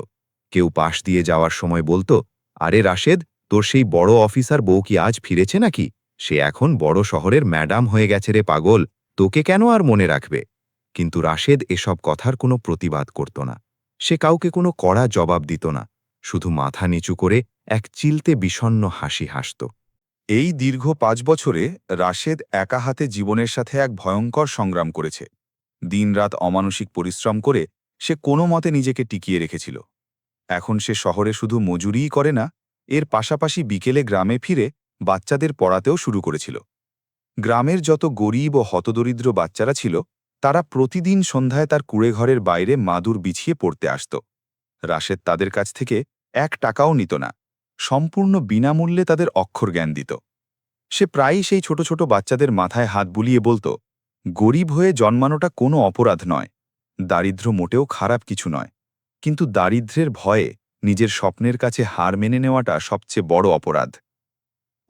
কেউ পাশ দিয়ে যাওয়ার সময় বলতো, আরে রাশেদ, তোর সেই বড় অফিসার বউ কি আজ ফিরেছে নাকি? সে এখন বড় শহরের ম্যাডাম হয়ে গেছে রে পাগল, তোকে কেন আর মনে রাখবে? কিন্তু রাশেদ এসব কথার কোনো প্রতিবাদ করত না। সে কাউকে কোনো কড়া জবাব দিত না, শুধু মাথা নিচু করে এক চিলতে বিষণ্ণ হাসি হাসত। এই দীর্ঘ 5 বছরে রাশেদ একা হাতে জীবনের সাথে এক ভয়ঙ্কর সংগ্রাম করেছে। দিনরাত অমানসিক পরিশ্রম করে সে কোনো মতে নিজেকে টিকিয়ে রেখেছিল। এখন সে শহরে শুধু মজুরিই করে না, এর পাশাপাশি বিকেলে গ্রামে ফিরে বাচ্চাদের পড়াতেও শুরু করেছিল। গ্রামের যত গরিব ও হতদরিদ্র বাচ্চারা ছিল, তারা প্রতিদিন সন্ধ্যায় তার কুঁড়েঘরের বাইরে মাদুর বিছিয়ে পড়তে আসত। রাশেদ তাদের কাছ থেকে 1 টাকাও নিত না, সম্পূর্ণ বিনামূল্যে তাদের অক্ষর জ্ঞান দিত। সে প্রায়ই সেই ছোট ছোট বাচ্চাদের মাথায় হাত বুলিয়ে বলতো, গরিব হয়ে জন্মানোটা কোনো অপরাধ নয়, দারিদ্র্য মোটেও খারাপ কিছু নয়, কিন্তু দারিদ্র্যের ভয়ে নিজের স্বপ্নের কাছে হার মেনে নেওয়াটা সবচেয়ে বড় অপরাধ।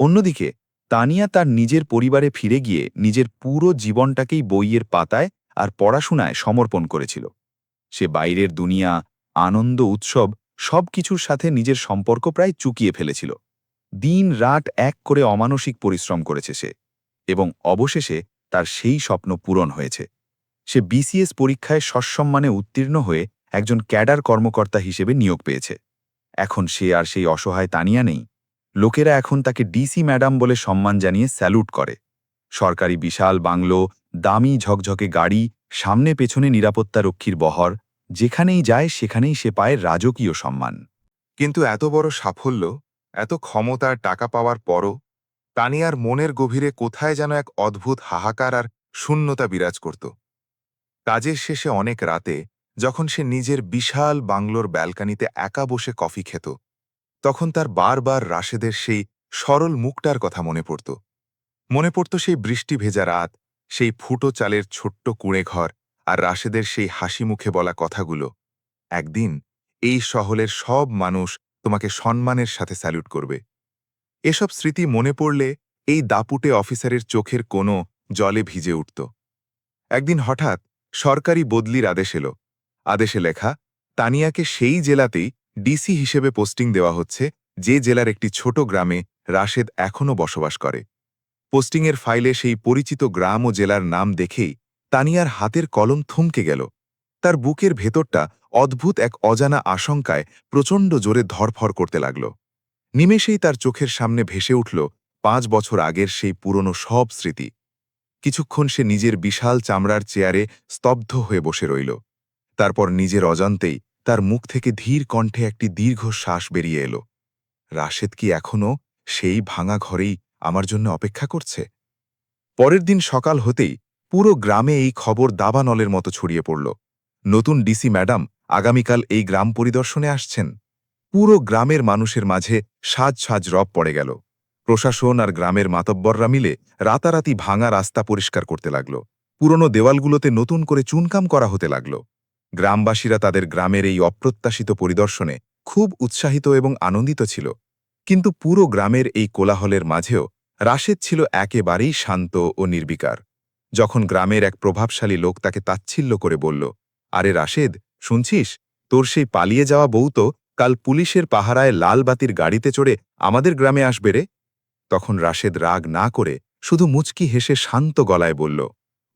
অন্যদিকে তানিয়া তার নিজের পরিবারে ফিরে গিয়ে নিজের পুরো জীবনটাকেই বইয়ের পাতায় আর পড়াশোনায় সমর্পণ করেছিল। সে বাইরের দুনিয়া, আনন্দ, উৎসব সবকিছুর সাথে নিজের সম্পর্ক প্রায় চুকিয়ে ফেলেছিল। দিন রাত এক করে অমানসিক পরিশ্রম করেছে সে, এবং অবশেষে তার সেই স্বপ্ন পূরণ হয়েছে। সে বিসিএস পরীক্ষায় সসম্মানে উত্তীর্ণ হয়ে একজন ক্যাডার কর্মকর্তা হিসেবে নিয়োগ পেয়েছে। এখন সে আর সেই অসহায় তানিয়া নেই। লোকেরা এখন তাকে ডিসি ম্যাডাম বলে সম্মান জানিয়ে স্যালুট করে। সরকারি বিশাল বাংলো, দামি ঝকঝকে গাড়ি, সামনে পেছনে নিরাপত্তারক্ষীর বহর, যেখানেই যায় সেখানেই সে পায় রাজকীয় সম্মান। কিন্তু এত বড় সাফল্য, এত ক্ষমতার টাকা পাওয়ার পরও তানিয়ার মনের গভীরে কোথায় যেন এক অদ্ভুত হাহাকার আর শূন্যতা বিরাজ করত। কাজের শেষে অনেক রাতে যখন সে নিজের বিশাল বাংলোর ব্যালকানিতে একা বসে কফি খেত, তখন তার বারবার রাশেদের সেই সরল মুখটার কথা মনে পড়ত। মনে পড়ত সেই বৃষ্টি ভেজা রাত, সেই ফুটো চালের ছোট্ট কুঁড়েঘর আর রাশেদের সেই হাসি মুখে বলা কথাগুলো, একদিন এই শহরের সব মানুষ তোমাকে সম্মানের সাথে স্যালুট করবে। এসব স্মৃতি মনে পড়লে এই দাপুটে অফিসারের চোখের কোনো জলে ভিজে উঠত। একদিন হঠাৎ সরকারি বদলির আদেশ এলো। আদেশে লেখা, তানিয়াকে সেই জেলাতেই ডিসি হিসেবে পোস্টিং দেওয়া হচ্ছে যে জেলার একটি ছোট গ্রামে রাশেদ এখনও বসবাস করে। পোস্টিংয়ের ফাইলে সেই পরিচিত গ্রাম ও জেলার নাম দেখেই তানিয়ার হাতের কলম থমকে গেল। তার বুকের ভেতরটা অদ্ভুত এক অজানা আশঙ্কায় প্রচণ্ড জোরে ধরফর করতে লাগল। নিমেষেই তার চোখের সামনে ভেসে উঠল 5 বছর আগের সেই পুরনো সব স্মৃতি। কিছুক্ষণ সে নিজের বিশাল চামড়ার চেয়ারে স্তব্ধ হয়ে বসে রইল। তারপর নিজের অজান্তেই তার মুখ থেকে ধীর কণ্ঠে একটি দীর্ঘ শ্বাস বেরিয়ে এলো। রাশেদ কি এখনও সেই ভাঙা ঘরেই আমার জন্য অপেক্ষা করছে? পরের দিন সকাল হতেই পুরো গ্রামে এই খবর দাবানলের মতো ছড়িয়ে পড়ল। নতুন ডিসি ম্যাডাম আগামীকাল এই গ্রাম পরিদর্শনে আসছেন। পুরো গ্রামের মানুষের মাঝে সাজ সাজ রব পড়ে গেল। প্রশাসন আর গ্রামের মাতব্বররা মিলে রাতারাতি ভাঙা রাস্তা পরিষ্কার করতে লাগল। পুরনো দেওয়ালগুলোতে নতুন করে চুনকাম করা হতে লাগল। গ্রামবাসীরা তাদের গ্রামের এই অপ্রত্যাশিত পরিদর্শনে খুব উৎসাহিত এবং আনন্দিত ছিল। কিন্তু পুরো গ্রামের এই কোলাহলের মাঝেও রাশেদ ছিল একেবারেই শান্ত ও নির্বিকার। যখন গ্রামের এক প্রভাবশালী লোক তাকে তাচ্ছিল্য করে বলল, আরে রাশেদ, শুনছিস, তোর সেই পালিয়ে যাওয়া বউ তো কাল পুলিশের পাহারায় লাল বাতির গাড়িতে চড়ে আমাদের গ্রামে আসবে রে। তখন রাশেদ রাগ না করে শুধু মুচকি হেসে শান্ত গলায় বলল,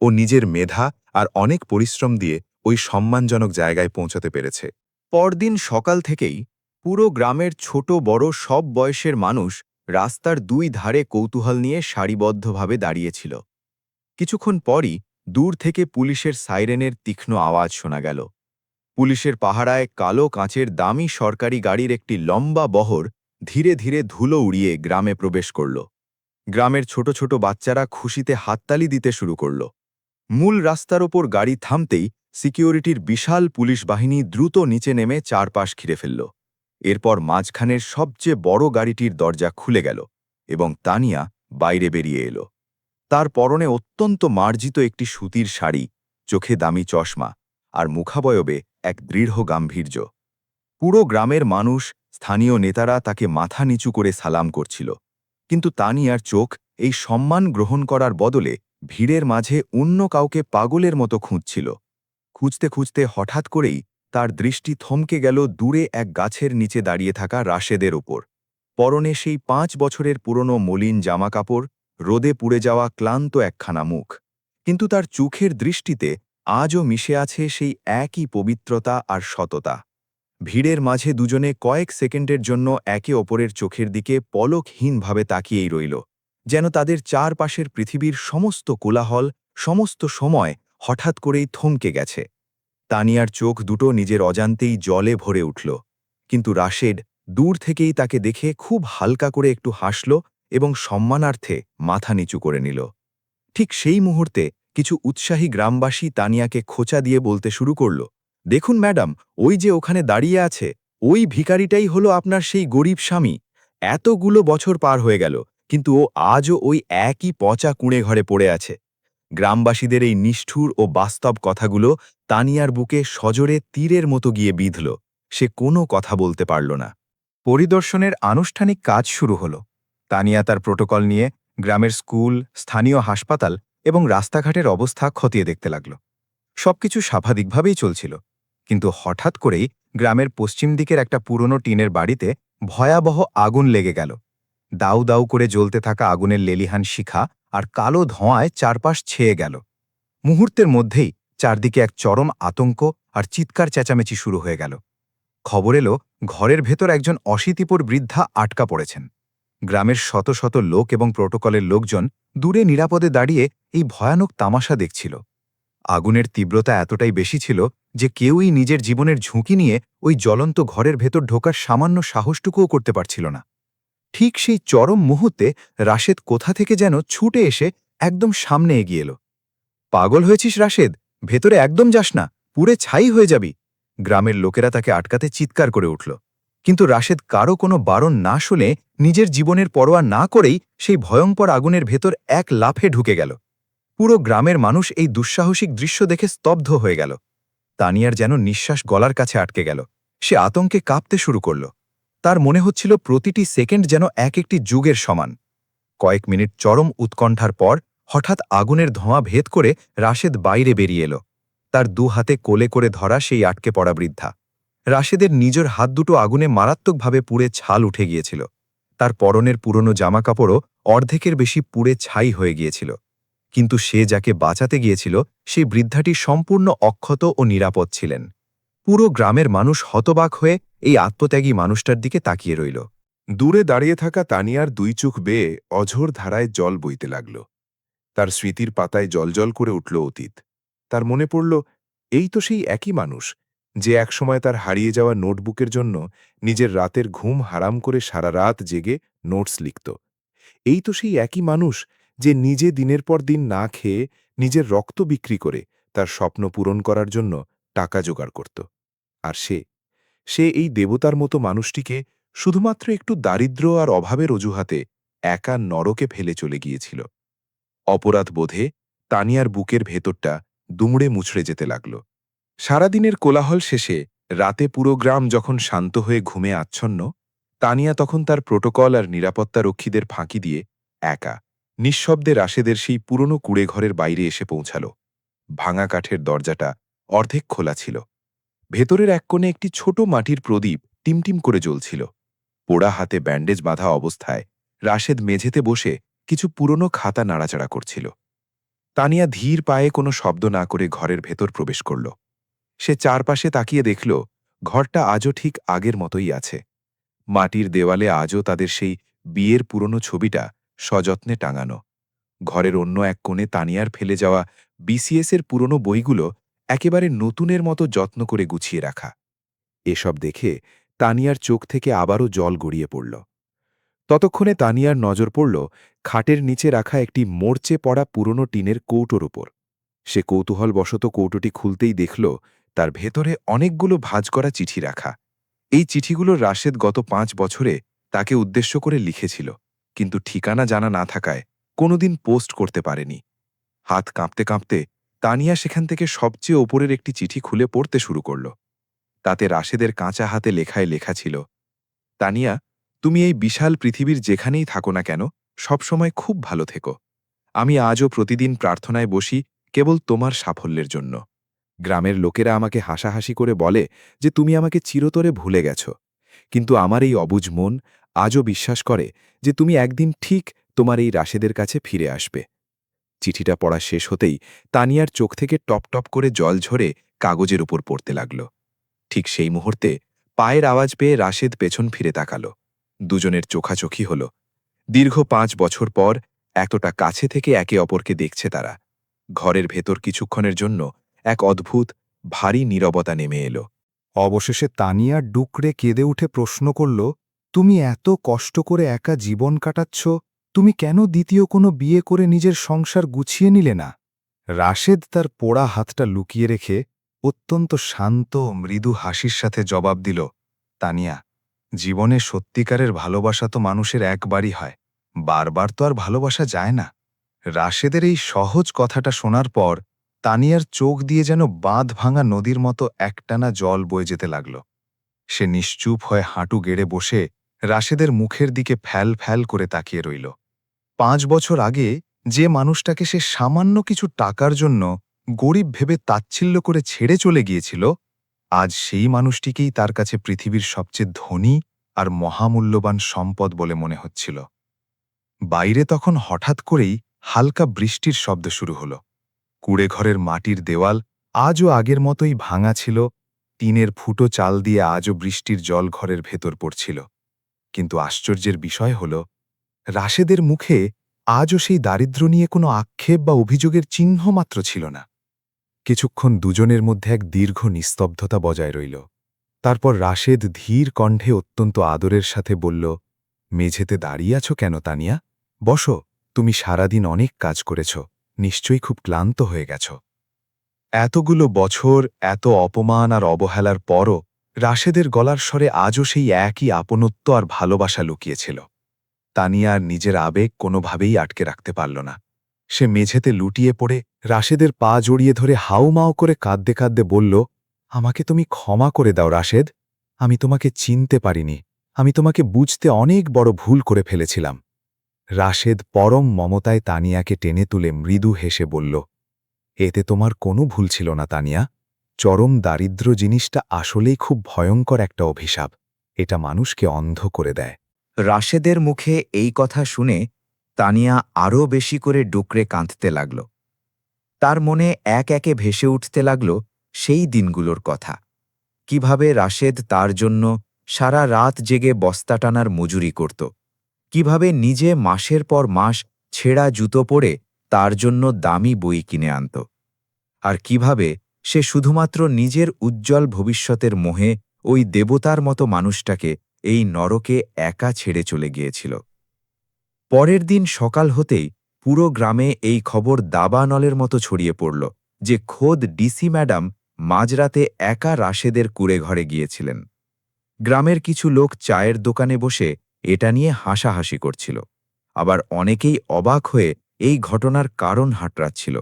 ও নিজের মেধা আর অনেক পরিশ্রম দিয়ে ওই সম্মানজনক জায়গায় পৌঁছাতে পেরেছে। পরদিন সকাল থেকেই পুরো গ্রামের ছোট বড় সব বয়সের মানুষ রাস্তার দুই ধারে কৌতূহল নিয়ে সারিবদ্ধভাবে দাঁড়িয়েছিল। কিছুক্ষণ পরই দূর থেকে পুলিশের সাইরেনের তীক্ষ্ণ আওয়াজ শোনা গেল। পুলিশের পাহারায় কালো কাঁচের দামি সরকারি গাড়ির একটি লম্বা বহর ধীরে ধীরে ধুলো উড়িয়ে গ্রামে প্রবেশ করল। গ্রামের ছোট ছোট বাচ্চারা খুশিতে হাততালি দিতে শুরু করল। মূল রাস্তার ওপর গাড়ি থামতেই সিকিউরিটির বিশাল পুলিশ বাহিনী দ্রুত নিচে নেমে চারপাশ ঘিরে ফেলল। এরপর মাঝখানের সবচেয়ে বড় গাড়িটির দরজা খুলে গেল এবং তানিয়া বাইরে বেরিয়ে এলো। তার পরনে অত্যন্ত মার্জিত একটি সুতির শাড়ি, চোখে দামি চশমা আর মুখাবয়বে এক দৃঢ় গাম্ভীর্য। পুরো গ্রামের মানুষ, স্থানীয় নেতারা তাকে মাথা নিচু করে সালাম করছিল। কিন্তু তানিয়ার চোখ এই সম্মান গ্রহণ করার বদলে ভিড়ের মাঝে অন্য কাউকে পাগলের মতো খুঁজছিল। খুঁজতে খুঁজতে হঠাৎ করেই তার দৃষ্টি থমকে গেল দূরে এক গাছের নিচে দাঁড়িয়ে থাকা রাশেদের ওপর। পরনে সেই 5 বছরের পুরনো মলিন জামাকাপড়, রোদে পুড়ে যাওয়া ক্লান্ত একখানা মুখ। কিন্তু তার চোখের দৃষ্টিতে আজও মিশে আছে সেই একই পবিত্রতা আর সততা। ভিড়ের মাঝে দুজনে কয়েক সেকেন্ডের জন্য একে অপরের চোখের দিকে পলকহীনভাবে তাকিয়েই রইল, যেন তাদের চারপাশের পৃথিবীর সমস্ত কোলাহল, সমস্ত সময় হঠাৎ করেই থমকে গেছে। তানিয়ার চোখ দুটো নিজের অজান্তেই জলে ভরে উঠল। কিন্তু রাশেদ দূর থেকেই তাকে দেখে খুব হালকা করে একটু হাসল এবং সম্মানার্থে মাথা নিচু করে নিল। ঠিক সেই মুহূর্তে কিছু উৎসাহী গ্রামবাসী তানিয়াকে খোঁচা দিয়ে বলতে শুরু করল, দেখুন ম্যাডাম, ওই যে ওখানে দাঁড়িয়ে আছে, ওই ভিখারিটাই হলো আপনার সেই গরিব স্বামী। এতগুলো বছর পার হয়ে গেল, কিন্তু ও আজও ওই একই পচা কুঁড়ে ঘরে পড়ে আছে। গ্রামবাসীদের এই নিষ্ঠুর ও বাস্তব কথাগুলো তানিয়ার বুকে সজোরে তীরের মতো গিয়ে বিঁধল। সে কোনো কথা বলতে পারল না। পরিদর্শনের আনুষ্ঠানিক কাজ শুরু হল। তানিয়া তার প্রোটোকল নিয়ে গ্রামের স্কুল, স্থানীয় হাসপাতাল এবং রাস্তাঘাটের অবস্থা খতিয়ে দেখতে লাগল। সবকিছু স্বাভাবিকভাবেই চলছিল, কিন্তু হঠাৎ করেই গ্রামের পশ্চিম দিকের একটা পুরনো টিনের বাড়িতে ভয়াবহ আগুন লেগে গেল। দাউ দাউ করে জ্বলতে থাকা আগুনের লেলিহান শিখা আর কালো ধোঁয়ায় চারপাশ ছেয়ে গেল। মুহূর্তের মধ্যেই চারদিকে এক চরম আতঙ্ক আর চিৎকার চেঁচামেচি শুরু হয়ে গেল। খবর এলো ঘরের ভেতর একজন অশীতিপর বৃদ্ধা আটকা পড়েছেন। গ্রামের শত শত লোক এবং প্রোটোকলের লোকজন দূরে নিরাপদে দাঁড়িয়ে এই ভয়ানক তামাশা দেখছিল। আগুনের তীব্রতা এতটাই বেশি ছিল যে কেউই নিজের জীবনের ঝুঁকি নিয়ে ওই জ্বলন্ত ঘরের ভেতর ঢোকার সামান্য সাহসটুকুও করতে পারছিল না। ঠিক সেই চরম মুহূর্তে রাশেদ কোথা থেকে যেন ছুটে এসে একদম সামনে এগিয়ে এলো। পাগল হয়েছিস রাশেদ, ভেতরে একদম যাস না, পুড়ে ছাই হয়ে যাবি। গ্রামের লোকেরা তাকে আটকাতে চিৎকার করে উঠল, কিন্তু রাশেদ কারো কোনো বারণ না শুনে নিজের জীবনের পরোয়া না করেই সেই ভয়ঙ্কর আগুনের ভেতর এক লাফে ঢুকে গেল। পুরো গ্রামের মানুষ এই দুঃসাহসিক দৃশ্য দেখে স্তব্ধ হয়ে গেল। তানিয়ার যেন নিঃশ্বাস গলার কাছে আটকে গেল। সে আতঙ্কে কাঁপতে শুরু করল। তার মনে হচ্ছিল প্রতিটি সেকেন্ড যেন এক একটি যুগের সমান। কয়েক মিনিট চরম উৎকণ্ঠার পর হঠাৎ আগুনের ধোঁয়া ভেদ করে রাশেদ বাইরে বেরিয়ে এলো। তার দু হাতে কোলে করে ধরা সেই আটকে পড়া বৃদ্ধা। রাশেদের নিজের হাত দুটো আগুনে মারাত্মকভাবে পুড়ে ছাল উঠে গিয়েছিল। তার পরনের পুরনো জামাকাপড়ও অর্ধেকের বেশি পুড়ে ছাই হয়ে গিয়েছিল। কিন্তু সে যাকে বাঁচাতে গিয়েছিল সেই বৃদ্ধাটি সম্পূর্ণ অক্ষত ও নিরাপদ ছিলেন। পুরো গ্রামের মানুষ হতবাক হয়ে এই আত্মত্যাগী মানুষটার দিকে তাকিয়ে রইল। দূরে দাঁড়িয়ে থাকা তানিয়ার দুই চোখ বেয়ে অঝোর ধারায় জল বইতে লাগল। তার স্মৃতির পাতায় জলজল করে উঠল অতীত। তার মনে পড়ল, এই তো সেই একই মানুষ যে একসময় তার হারিয়ে যাওয়া নোটবুকের জন্য নিজের রাতের ঘুম হারাম করে সারা রাত জেগে নোটস লিখত। এই তো সেই একই মানুষ যে নিজে দিনের পর দিন না খেয়ে নিজের রক্ত বিক্রি করে তার স্বপ্ন পূরণ করার জন্য টাকা জোগাড় করত। আর সে এই দেবতার মতো মানুষটিকে শুধুমাত্র একটু দারিদ্র্য আর অভাবের অজুহাতে একা নরকে ফেলে চলে গিয়েছিল। অপরাধ বোধে তানিয়ার বুকের ভেতরটা দুমড়ে মুচড়ে যেতে লাগল। সারাদিনের কোলাহল শেষে রাতে পুরো গ্রাম যখন শান্ত হয়ে ঘুমে আচ্ছন্ন, তানিয়া তখন তার প্রোটোকল আর নিরাপত্তা রক্ষীদের ফাঁকি দিয়ে একা নিঃশব্দে রাশেদের সেই পুরনো কুঁড়েঘরের বাইরে এসে পৌঁছাল। ভাঙা কাঠের দরজাটা অর্ধেক খোলা ছিল। ভেতরের এক কোণে একটি ছোট মাটির প্রদীপ টিমটিম করে জ্বলছিল। পোড়া হাতে ব্যান্ডেজ বাঁধা অবস্থায় রাশেদ মেঝেতে বসে কিছু পুরনো খাতা নাড়াচাড়া করছিল। তানিয়া ধীর পায়ে কোনো শব্দ না করে ঘরের ভেতর প্রবেশ করল। সে চারপাশে তাকিয়ে দেখল ঘরটা আজও ঠিক আগের মতোই আছে। মাটির দেওয়ালে আজও তাদের সেই বিয়ের পুরনো ছবিটা সযত্নে টাঙানো। ঘরের অন্য এক কোণে তানিয়ার ফেলে যাওয়া বিসিএসের পুরনো বইগুলো একেবারে নতুনের মতো যত্ন করে গুছিয়ে রাখা। এসব দেখে তানিয়ার চোখ থেকে আবারও জল গড়িয়ে পড়ল। ততক্ষণে তানিয়ার নজর পড়ল খাটের নিচে রাখা একটি মোড়চে পড়া পুরনো টিনের কৌটোর উপর। সে কৌতূহলবশত কৌটোটি খুলতেই দেখল তার ভেতরে অনেকগুলো ভাঁজ করা চিঠি রাখা। এই চিঠিগুলো রাশেদ গত 5 বছরে তাকে উদ্দেশ্য করে লিখেছিল, কিন্তু ঠিকানা জানা না থাকায় কোনোদিন পোস্ট করতে পারেনি। হাত কাঁপতে কাঁপতে তানিয়া সেখান থেকে সবচেয়ে ওপরের একটি চিঠি খুলে পড়তে শুরু করল। তাতে রাশেদের কাঁচা হাতে লেখায় লেখা ছিল, তানিয়া, তুমি এই বিশাল পৃথিবীর যেখানেই থাকো না কেন সবসময় খুব ভালো থেকো। আমি আজও প্রতিদিন প্রার্থনায় বসি কেবল তোমার সাফল্যের জন্য। গ্রামের লোকেরা আমাকে হাসাহাসি করে বলে যে তুমি আমাকে চিরতরে ভুলে গেছ, কিন্তু আমার এই অবুঝ মন আজও বিশ্বাস করে যে তুমি একদিন ঠিক তোমার এই রাশেদের কাছে ফিরে আসবে। চিঠিটা পড়া শেষ হতেই তানিয়ার চোখ থেকে টপ টপ করে জল ঝরে কাগজের উপর পড়তে লাগল। ঠিক সেই মুহূর্তে পায়ের আওয়াজ পেয়ে রাশেদ পেছন ফিরে তাকাল। দুজনের চোখাচোখি হল। দীর্ঘ 5 বছর পর এতটা কাছে থেকে একে অপরকে দেখছে তারা। ঘরের ভেতর কিছুক্ষণের জন্য এক অদ্ভুত ভারী নীরবতা নেমে এলো। অবশেষে তানিয়া ডুকরে কেঁদে উঠে প্রশ্ন করল, তুমি এত কষ্ট করে একা জীবন কাটাচ্ছ, তুমি কেন দ্বিতীয় কোনো বিয়ে করে নিজের সংসার গুছিয়ে নিলে না? রাশেদ তার পোড়া হাতটা লুকিয়ে রেখে অত্যন্ত শান্ত মৃদু হাসির সাথে জবাব দিল, তানিয়া, জীবনে সত্যিকারের ভালোবাসা তো মানুষের একবারই হয়, বারবার তো আর ভালোবাসা যায় না। রাশেদের এই সহজ কথাটা শোনার পর তানিয়ার চোখ দিয়ে যেন বাঁধ ভাঙা নদীর মতো একটানা জল বয়ে যেতে লাগল। সে নিশ্চুপ হয়ে হাঁটু গেড়ে বসে রাশেদের মুখের দিকে ফ্যাল ফ্যাল করে তাকিয়ে রইল। 5 বছর আগে যে মানুষটাকে সে সামান্য কিছু টাকার জন্য গরিব ভেবে তাচ্ছিল্য করে ছেড়ে চলে গিয়েছিল, আজ সেই মানুষটিকেই তার কাছে পৃথিবীর সবচেয়ে ধনী আর মহামূল্যবান সম্পদ বলে মনে হচ্ছিল। বাইরে তখন হঠাৎ করেই হালকা বৃষ্টির শব্দ শুরু হল। কুঁড়েঘরের মাটির দেওয়াল আজও আগের মতোই ভাঙা ছিল, টিনের ফুটো চাল দিয়ে আজও বৃষ্টির জল ঘরের ভেতর পড়ছিল। কিন্তু আশ্চর্যের বিষয় হল, রাশেদের মুখে আজও সেই দারিদ্র্য নিয়ে কোনো আক্ষেপ বা অভিযোগের চিহ্ন মাত্র ছিল না। কিছুক্ষণ দুজনের মধ্যে এক দীর্ঘ নিস্তব্ধতা বজায় রইল। তারপর রাশেদ ধীর কণ্ঠে অত্যন্ত আদরের সাথে বলল, মেঝেতে দাঁড়িয়ে আছো কেন তানিয়া? বসো, তুমি সারাদিন অনেক কাজ করেছ, নিশ্চয়ই খুব ক্লান্ত হয়ে গেছ। এতগুলো বছর, এত অপমান আর অবহেলার পরও রাশেদের গলার স্বরে আজও সেই একই আপনত্ব আর ভালোবাসা লুকিয়েছিল। তানিয়া আর নিজের আবেগ কোনোভাবেই আটকে রাখতে পারল না। সে মেঝেতে লুটিয়ে পড়ে রাশেদের পা জড়িয়ে ধরে হাউমাউ করে কাঁদতে কাঁদতে বলল, আমাকে তুমি ক্ষমা করে দাও রাশেদ, আমি তোমাকে চিনতে পারিনি, আমি তোমাকে বুঝতে অনেক বড় ভুল করে ফেলেছিলাম। রাশেদ পরম মমতায় তানিয়াকে টেনে তুলে মৃদু হেসে বলল, এতে তোমার কোনো ভুল ছিল না তানিয়া। চরম দারিদ্র্য জিনিসটা আসলেই খুব ভয়ঙ্কর একটা অভিশাপ, এটা মানুষকে অন্ধ করে দেয়। রাশেদের মুখে এই কথা শুনে তানিয়া আরও বেশি করে ডুকরে কাঁদতে লাগল। তার মনে এক একে ভেসে উঠতে লাগল সেই দিনগুলোর কথা, কিভাবে রাশেদ তার জন্য সারা রাত জেগে বস্তা টানার মজুরি করত, কিভাবে নিজে মাসের পর মাস ছেঁড়া জুতো পরে তার জন্য দামি বই কিনে আনত, আর কিভাবে সে শুধুমাত্র নিজের উজ্জ্বল ভবিষ্যতের মোহে ওই দেবতার মতো মানুষটাকে এই নরকে একা ছেড়ে চলে গিয়েছিল। পরের দিন সকাল হতেই পুরো গ্রামে এই খবর দাবানলের মতো ছড়িয়ে পড়ল যে খোদ ডিসি ম্যাডাম মাঝরাতে একা রাশেদের কুঁড়ে ঘরে গিয়েছিলেন। গ্রামের কিছু লোক চায়ের দোকানে বসে এটা নিয়ে হাসাহাসি করছিল, আবার অনেকেই অবাক হয়ে এই ঘটনার কারণ হাতড়াচ্ছিল।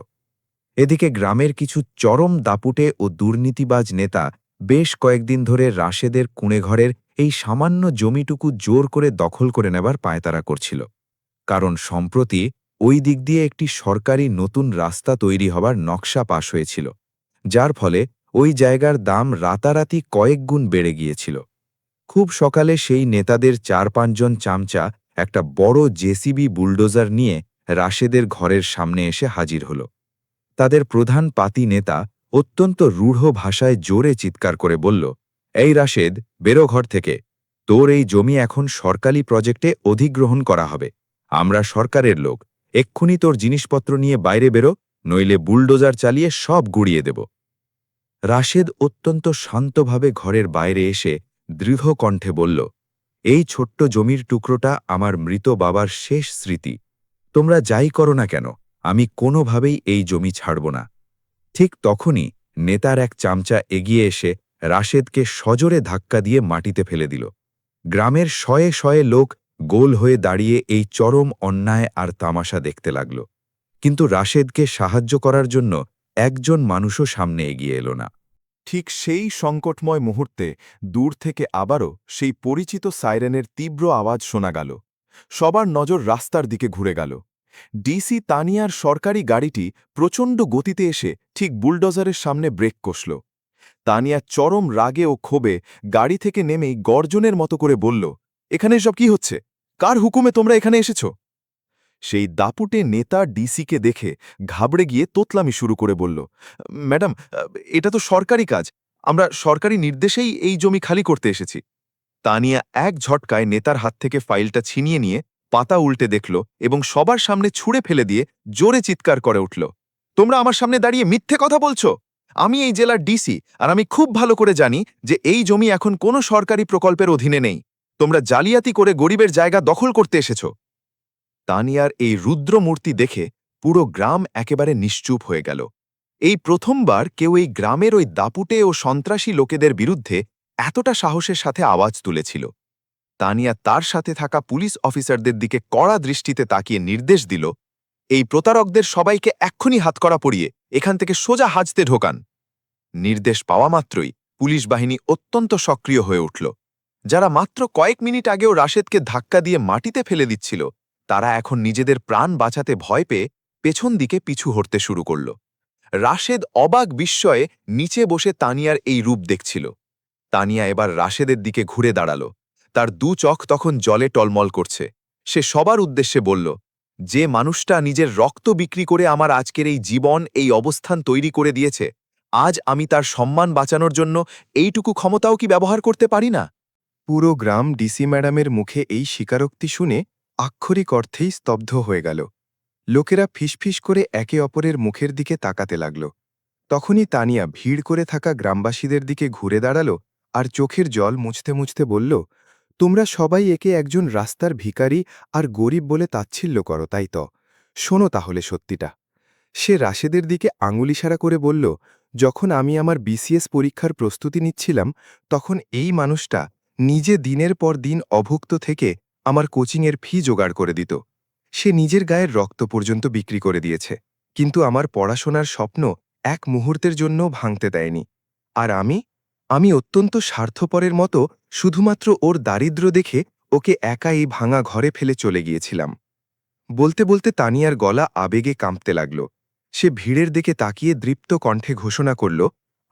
এদিকে গ্রামের কিছু চরম দাপুটে ও দুর্নীতিবাজ নেতা বেশ কয়েকদিন ধরে রাশেদের কুঁড়েঘরের এই সামান্য জমিটুকু জোর করে দখল করে নেবার পায়তারা করছিল, কারণ সম্প্রতি ওই দিক দিয়ে একটি সরকারি নতুন রাস্তা তৈরি হবার নকশা পাশ হয়েছিল, যার ফলে ওই জায়গার দাম রাতারাতি কয়েক গুণ বেড়ে গিয়েছিল। খুব সকালে সেই নেতাদের ৪-৫ জন চামচা একটা বড় জেসিবি বুলডোজার নিয়ে রাশেদের ঘরের সামনে এসে হাজির হল। তাদের প্রধান পাতি নেতা অত্যন্ত রূঢ় ভাষায় জোরে চিৎকার করে বলল, এই রাশেদ, বেরো ঘর থেকে, তোর এই জমি এখন সরকারি প্রজেক্টে অধিগ্রহণ করা হবে। আমরা সরকারের লোক, এক্ষুনি তোর জিনিসপত্র নিয়ে বাইরে বেরো, নইলে বুলডোজার চালিয়ে সব গুড়িয়ে দেব। রাশেদ অত্যন্ত শান্তভাবে ঘরের বাইরে এসে দৃঢ় কণ্ঠে বলল, এই ছোট্ট জমির টুকরোটা আমার মৃত বাবার শেষ স্মৃতি। তোমরা যাই করো না কেন, আমি কোনোভাবেই এই জমি ছাড়ব না। ঠিক তখনই নেতার এক চামচা এগিয়ে এসে রাশেদকে সজোরে ধাক্কা দিয়ে মাটিতে ফেলে দিল। গ্রামের শয়ে শয়ে লোক গোল হয়ে দাঁড়িয়ে এই চরম অন্যায় আর তামাশা দেখতে লাগল, কিন্তু রাশেদকে সাহায্য করার জন্য একজন মানুষও সামনে এগিয়ে এলো না। ঠিক সেই সংকটময় মুহূর্তে দূর থেকে আবারও সেই পরিচিত সাইরেনের তীব্র আওয়াজ শোনা গেল। সবার নজর রাস্তার দিকে ঘুরে গেল। ডিসি তানিয়ার সরকারি গাড়িটি প্রচণ্ড গতিতে এসে ঠিক বুলডোজারের সামনে ব্রেক কষল। তানিয়া চরম রাগে ও ক্ষোভে গাড়ি থেকে নেমেই গর্জনের মতো করে বলল, এখানে সব কি হচ্ছে? কার হুকুমে তোমরা এখানে এসেছ? সেই দাপুটে নেতা ডিসিকে দেখে ঘাবড়ে গিয়ে তোতলামি শুরু করে বলল, ম্যাডাম, এটা তো সরকারি কাজ, আমরা সরকারি নির্দেশেই এই জমি খালি করতে এসেছি। তানিয়া এক ঝটকায় নেতার হাত থেকে ফাইলটা ছিনিয়ে নিয়ে পাতা উল্টে দেখল এবং সবার সামনে ছুঁড়ে ফেলে দিয়ে জোরে চিৎকার করে উঠল, তোমরা আমার সামনে দাঁড়িয়ে মিথ্যে কথা বলছো? আমি এই জেলার ডিসি, আর আমি খুব ভালো করে জানি যে এই জমি এখন কোনো সরকারি প্রকল্পের অধীনে নেই। তোমরা জালিয়াতি করে গরিবের জায়গা দখল করতে এসেছ। তানিয়ার এই রুদ্র মূর্তি দেখে পুরো গ্রাম একেবারে নিশ্চুপ হয়ে গেল। এই প্রথমবার কেউ এই গ্রামের ওই দাপুটে ও সন্ত্রাসী লোকেদের বিরুদ্ধে এতটা সাহসের সাথে আওয়াজ তুলেছিল। তানিয়া তার সাথে থাকা পুলিশ অফিসারদের দিকে কড়া দৃষ্টিতে তাকিয়ে নির্দেশ দিল, এই প্রতারকদের সবাইকে এক্ষুনি হাতকড়া পরিয়ে এখান থেকে সোজা হাজতে ঢোকান। নির্দেশ পাওয়া মাত্রই পুলিশ বাহিনী অত্যন্ত সক্রিয় হয়ে উঠল। যারা মাত্র কয়েক মিনিট আগেও রাশেদকে ধাক্কা দিয়ে মাটিতে ফেলে দিচ্ছিল, তারা এখন নিজেদের প্রাণ বাঁচাতে ভয় পেয়ে পেছন দিকে পিছু হটতে শুরু করল। রাশেদ অবাক বিস্ময়ে নিচে বসে তানিয়ার এই রূপ দেখছিল। তানিয়া এবার রাশেদের দিকে ঘুরে দাঁড়াল। তার দু চোখ তখন জলে টলমল করছে। সে সবার উদ্দেশ্যে বলল, যে মানুষটা নিজের রক্ত বিক্রি করে আমার আজকের এই জীবন, এই অবস্থান তৈরি করে দিয়েছে, আজ আমি তার সম্মান বাঁচানোর জন্য এইটুকু ক্ষমতাও কি ব্যবহার করতে পারি না? পুরো গ্রাম ডিসি ম্যাডামের মুখে এই স্বীকারোক্তি শুনে আক্ষরিক অর্থেই স্তব্ধ হয়ে গেল। লোকেরা ফিসফিস করে একে অপরের মুখের দিকে তাকাতে লাগল। তখনই তানিয়া ভিড় করে থাকা গ্রামবাসীদের দিকে ঘুরে দাঁড়াল আর চোখের জল মুছতে মুছতে বলল, তোমরা সবাই একে একজন রাস্তার ভিখারি আর গরিব বলে তাচ্ছিল্য করো, তাই তো? শোনো তাহলে সত্যিটা। সে রাশেদের দিকে আঙুল ইশারা করে বলল, যখন আমি আমার বিসিএস পরীক্ষার প্রস্তুতি নিচ্ছিলাম তখন এই মানুষটা নিজে দিনের পর দিন অভুক্ত থেকে আমার কোচিংয়ের ফি জোগাড় করে দিত। সে নিজের গায়ের রক্ত পর্যন্ত বিক্রি করে দিয়েছে, কিন্তু আমার পড়াশোনার স্বপ্ন এক মুহূর্তের জন্য ভাঙতে দেয়নি। আর আমি অত্যন্ত স্বার্থপরের মতো শুধুমাত্র ওর দারিদ্র্য দেখে ওকে একা এই ভাঙা ঘরে ফেলে চলে গিয়েছিলাম। বলতে বলতে তানিয়ার গলা আবেগে কাঁপতে লাগল। সে ভিড়ের দিকে তাকিয়ে দৃপ্ত কণ্ঠে ঘোষণা করল,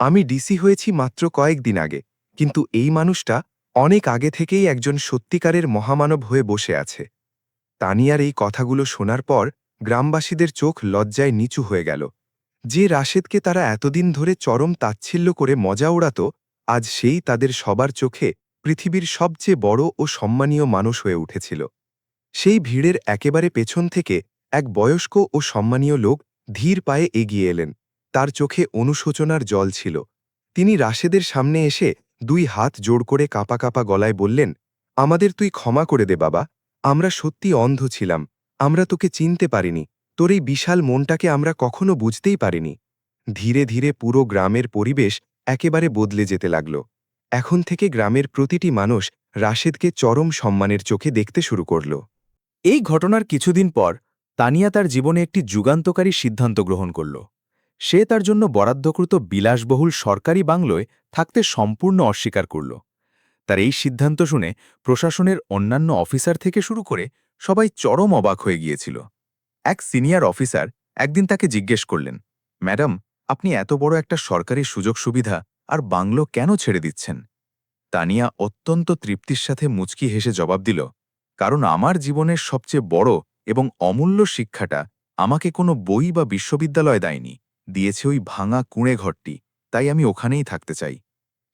আমি ডিসি হয়েছি মাত্র কয়েকদিন আগে, কিন্তু এই মানুষটা অনেক আগে থেকেই একজন সত্যিকারের মহামানব হয়ে বসে আছে। তানিয়ার এই কথাগুলো শোনার পর গ্রামবাসীদের চোখ লজ্জায় নিচু হয়ে গেল। যে রাশেদকে তারা এতদিন ধরে চরম তাচ্ছিল্য করে মজা ওড়াত, আজ সেই তাদের সবার চোখে পৃথিবীর সবচেয়ে বড় ও সম্মানীয় মানুষ হয়ে উঠেছিল। সেই ভিড়ের একেবারে পেছন থেকে এক বয়স্ক ও সম্মানীয় লোক ধীর পায়ে এগিয়ে এলেন। তার চোখে অনুশোচনার জল ছিল। তিনি রাশেদের সামনে এসে দুই হাত জোড় করে কাঁপা কাঁপা গলায় বললেন, আমাদের তুই ক্ষমা করে দে বাবা, আমরা সত্যি অন্ধ ছিলাম, আমরা তোকে চিনতে পারিনি, তোর এই বিশাল মনটাকে আমরা কখনো বুঝতেই পারিনি। ধীরে ধীরে পুরো গ্রামের পরিবেশ একেবারে বদলে যেতে লাগল। এখন থেকে গ্রামের প্রতিটি মানুষ রাশেদকে চরম সম্মানের চোখে দেখতে শুরু করল। এই ঘটনার কিছুদিন পর তানিয়া তার জীবনে একটি যুগান্তকারী সিদ্ধান্ত গ্রহণ করল। সে তার জন্য বরাদ্দকৃত বিলাসবহুল সরকারি বাংলোয় থাকতে সম্পূর্ণ অস্বীকার করল। তার এই সিদ্ধান্ত শুনে প্রশাসনের অন্যান্য অফিসার থেকে শুরু করে সবাই চরম অবাক হয়ে গিয়েছিল। এক সিনিয়র অফিসার একদিন তাকে জিজ্ঞেস করলেন, ম্যাডাম, আপনি এত বড় একটা সরকারি সুযোগ সুবিধা আর বাংলো কেন ছেড়ে দিচ্ছেন? তানিয়া অত্যন্ত তৃপ্তির সাথে মুচকি হেসে জবাব দিল, কারণ আমার জীবনের সবচেয়ে বড় এবং অমূল্য শিক্ষাটা আমাকে কোনো বই বা বিশ্ববিদ্যালয় দেয়নি, দিয়েছে ওই ভাঙা কুঁড়ে ঘরটি, তাই আমি ওখানেই থাকতে চাই।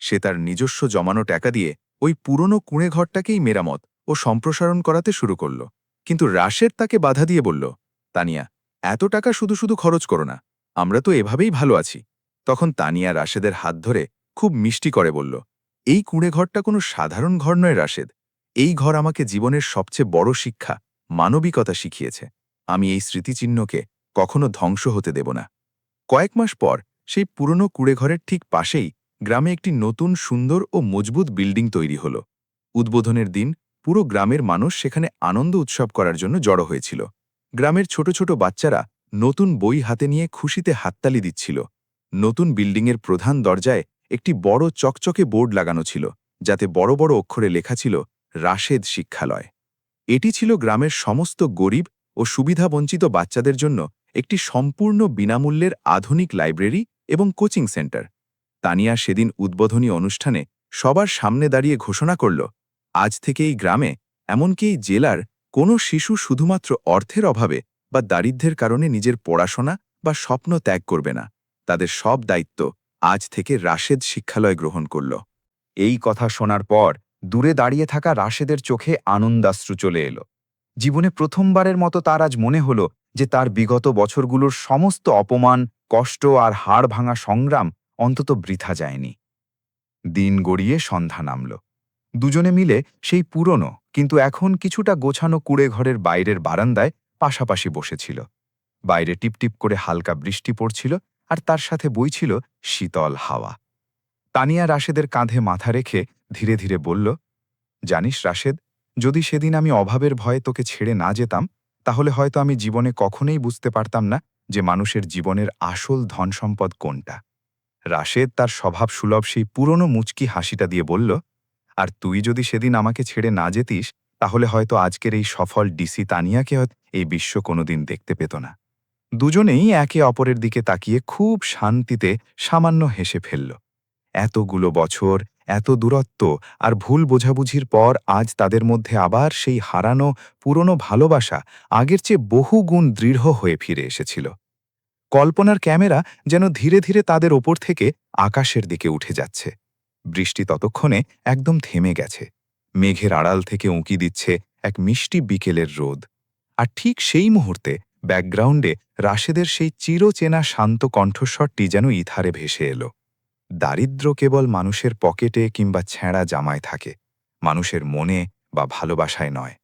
সে তার নিজস্ব জমানো টাকা দিয়ে ওই পুরনো কুঁড়ে ঘরটাকেই মেরামত ও সম্প্রসারণ করাতে শুরু করল। কিন্তু রাশেদ তাকে বাধা দিয়ে বলল, তানিয়া, এত টাকা শুধু শুধু খরচ করো না, আমরা তো এভাবেই ভালো আছি। তখন তানিয়া রাশেদের হাত ধরে খুব মিষ্টি করে বলল, এই কুঁড়ে ঘরটা কোনো সাধারণ ঘর নয় রাশেদ, এই ঘর আমাকে জীবনের সবচেয়ে বড় শিক্ষা, মানবিকতা শিখিয়েছে। আমি এই স্মৃতিচিহ্নকে কখনো ধ্বংস হতে দেব না। কয়েক মাস পর সেই পুরনো কুঁড়েঘরের ঠিক পাশেই গ্রামে একটি নতুন সুন্দর ও মজবুত বিল্ডিং তৈরি হল। উদ্বোধনের দিন পুরো গ্রামের মানুষ সেখানে আনন্দ উৎসব করার জন্য জড়ো হয়েছিল। গ্রামের ছোট ছোট বাচ্চারা নতুন বই হাতে নিয়ে খুশিতে হাততালি দিচ্ছিল। নতুন বিল্ডিংয়ের প্রধান দরজায় একটি বড় চকচকে বোর্ড লাগানো ছিল, যাতে বড় বড় অক্ষরে লেখা ছিল, রাশেদ শিক্ষালয়। এটি ছিল গ্রামের সমস্ত গরিব ও সুবিধাবঞ্চিত বাচ্চাদের জন্য একটি সম্পূর্ণ বিনামূল্যের আধুনিক লাইব্রেরি এবং কোচিং সেন্টার। তানিয়া সেদিন উদ্বোধনী অনুষ্ঠানে সবার সামনে দাঁড়িয়ে ঘোষণা করল, আজ থেকে এই গ্রামে, এমনকি এই জেলার কোনো শিশু শুধুমাত্র অর্থের অভাবে বা দারিদ্র্যের কারণে নিজের পড়াশোনা বা স্বপ্ন ত্যাগ করবে না। তাদের সব দায়িত্ব আজ থেকে রাশেদ শিক্ষালয় গ্রহণ করল। এই কথা শোনার পর দূরে দাঁড়িয়ে থাকা রাশেদের চোখে আনন্দাশ্রু চলে এলো। জীবনে প্রথমবারের মতো তার আজ মনে হল যে তার বিগত বছরগুলোর সমস্ত অপমান, কষ্ট আর হাড় ভাঙা সংগ্রাম অন্তত বৃথা যায়নি। দিন গড়িয়ে সন্ধ্যা নামল। দুজনে মিলে সেই পুরনো কিন্তু এখন কিছুটা গোছানো কুঁড়ে ঘরের বাইরের বারান্দায় পাশাপাশি বসেছিল। বাইরে টিপটিপ করে হালকা বৃষ্টি পড়ছিল আর তার সাথে বইছিল শীতল হাওয়া। তানিয়া রাশেদের কাঁধে মাথা রেখে ধীরে ধীরে বলল, জানিস রাশেদ, যদি সেদিন আমি অভাবের ভয়ে তোকে ছেড়ে না যেতাম, তাহলে হয়তো আমি জীবনে কখনোই বুঝতে পারতাম না যে মানুষের জীবনের আসল ধনসম্পদ কোনটা। রাশেদ তার স্বভাব সুলভ সেই পুরনো মুচকি হাসিটা দিয়ে বলল, আর তুই যদি সেদিন আমাকে ছেড়ে না যেতিস, তাহলে হয়তো আজকের এই সফল ডিসি তানিয়াকে এই বিশ্ব কোনোদিন দেখতে পেত না। দুজনেই একে অপরের দিকে তাকিয়ে খুব শান্তিতে সামান্য হেসে ফেলল। এতগুলো বছর, এত দূরত্ব আর ভুল বোঝাবুঝির পর আজ তাদের মধ্যে আবার সেই হারানো পুরনো ভালোবাসা আগের চেয়ে বহু গুণ দৃঢ় হয়ে ফিরে এসেছিল। কল্পনার ক্যামেরা যেন ধীরে ধীরে তাদের ওপর থেকে আকাশের দিকে উঠে যাচ্ছে। বৃষ্টি ততক্ষণে একদম থেমে গেছে। মেঘের আড়াল থেকে উঁকি দিচ্ছে এক মিষ্টি বিকেলের রোদ। আর ঠিক সেই মুহূর্তে ব্যাকগ্রাউন্ডে রাশেদের সেই চিরচেনা শান্ত কণ্ঠস্বরটি যেন ইথারে ভেসে এলো। দারিদ্র্য কেবল মানুষের পকেটে কিংবা ছেঁড়া জামায় থাকে, মানুষের মনে বা ভালোবাসায় নয়।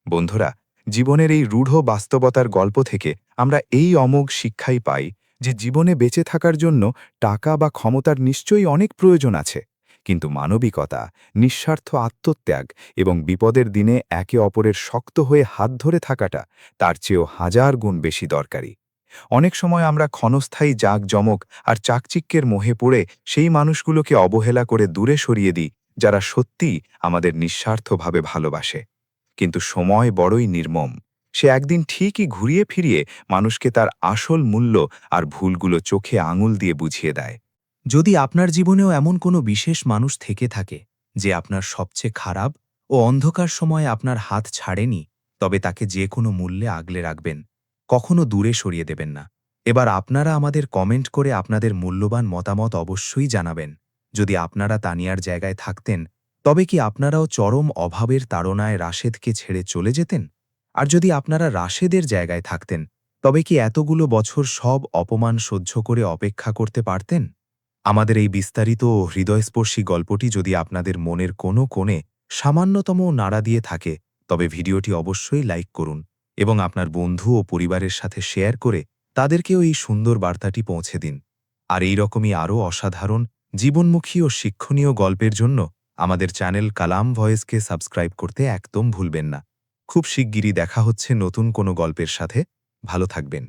বন্ধুরা, জীবনের এই রূঢ় বাস্তবতার গল্প থেকে আমরা এই অমোঘ শিক্ষাই পাই যে জীবনে বেঁচে থাকার জন্য টাকা বা ক্ষমতার নিশ্চয়ই অনেক প্রয়োজন আছে, কিন্তু মানবিকতা, নিঃস্বার্থ আত্মত্যাগ এবং বিপদের দিনে একে অপরের শক্ত হয়ে হাত ধরে থাকাটা তার চেয়েও 1000 গুণ বেশি দরকারি। অনেক সময় আমরা ক্ষণস্থায়ী জাঁকজমক আর চাকচিক্যের মোহে পড়ে সেই মানুষগুলোকে অবহেলা করে দূরে সরিয়ে দিই যারা সত্যিই আমাদের নিঃস্বার্থভাবে ভালোবাসে। কিন্তু সময় বড়ই নির্মম। সে একদিন ঠিকই ঘুরিয়ে ফিরিয়ে মানুষকে তার আসল মূল্য আর ভুলগুলো চোখে আঙুল দিয়ে বুঝিয়ে দেয়। যদি আপনার জীবনেও এমন কোনো বিশেষ মানুষ থেকে থাকে যে আপনার সবচেয়ে খারাপ ও অন্ধকার সময়ে আপনার হাত ছাড়েনি, তবে তাকে যে কোনো মূল্যে আগলে রাখবেন, কখনো দূরে সরিয়ে দেবেন না। এবার আপনারা আমাদের কমেন্ট করে আপনাদের মূল্যবান মতামত অবশ্যই জানাবেন। যদি আপনারা তানিয়ার জায়গায় থাকতেন, তবে কি আপনারাও চরম অভাবের তাড়নায় রাশেদকে ছেড়ে চলে যেতেন? আর যদি আপনারা রাশেদের জায়গায় থাকতেন, তবে কি এতগুলো বছর সব অপমান সহ্য করে অপেক্ষা করতে পারতেন? আমাদের এই বিস্তারিত ও হৃদয়স্পর্শী গল্পটি যদি আপনাদের মনের কোনো কোণে সামান্যতম নাড়া দিয়ে থাকে, তবে ভিডিওটি অবশ্যই লাইক করুন এবং আপনার বন্ধু ও পরিবারের সাথে শেয়ার করে তাদেরকেও এই সুন্দর বার্তাটি পৌঁছে দিন। আর এই রকমই আরও অসাধারণ, জীবনমুখী ও শিক্ষণীয় গল্পের জন্য আমাদের চ্যানেল কালাম ভয়েসকে সাবস্ক্রাইব করতে একদম ভুলবেন না। খুব শিগগিরই দেখা হচ্ছে নতুন কোনো গল্পের সাথে। ভালো থাকবেন।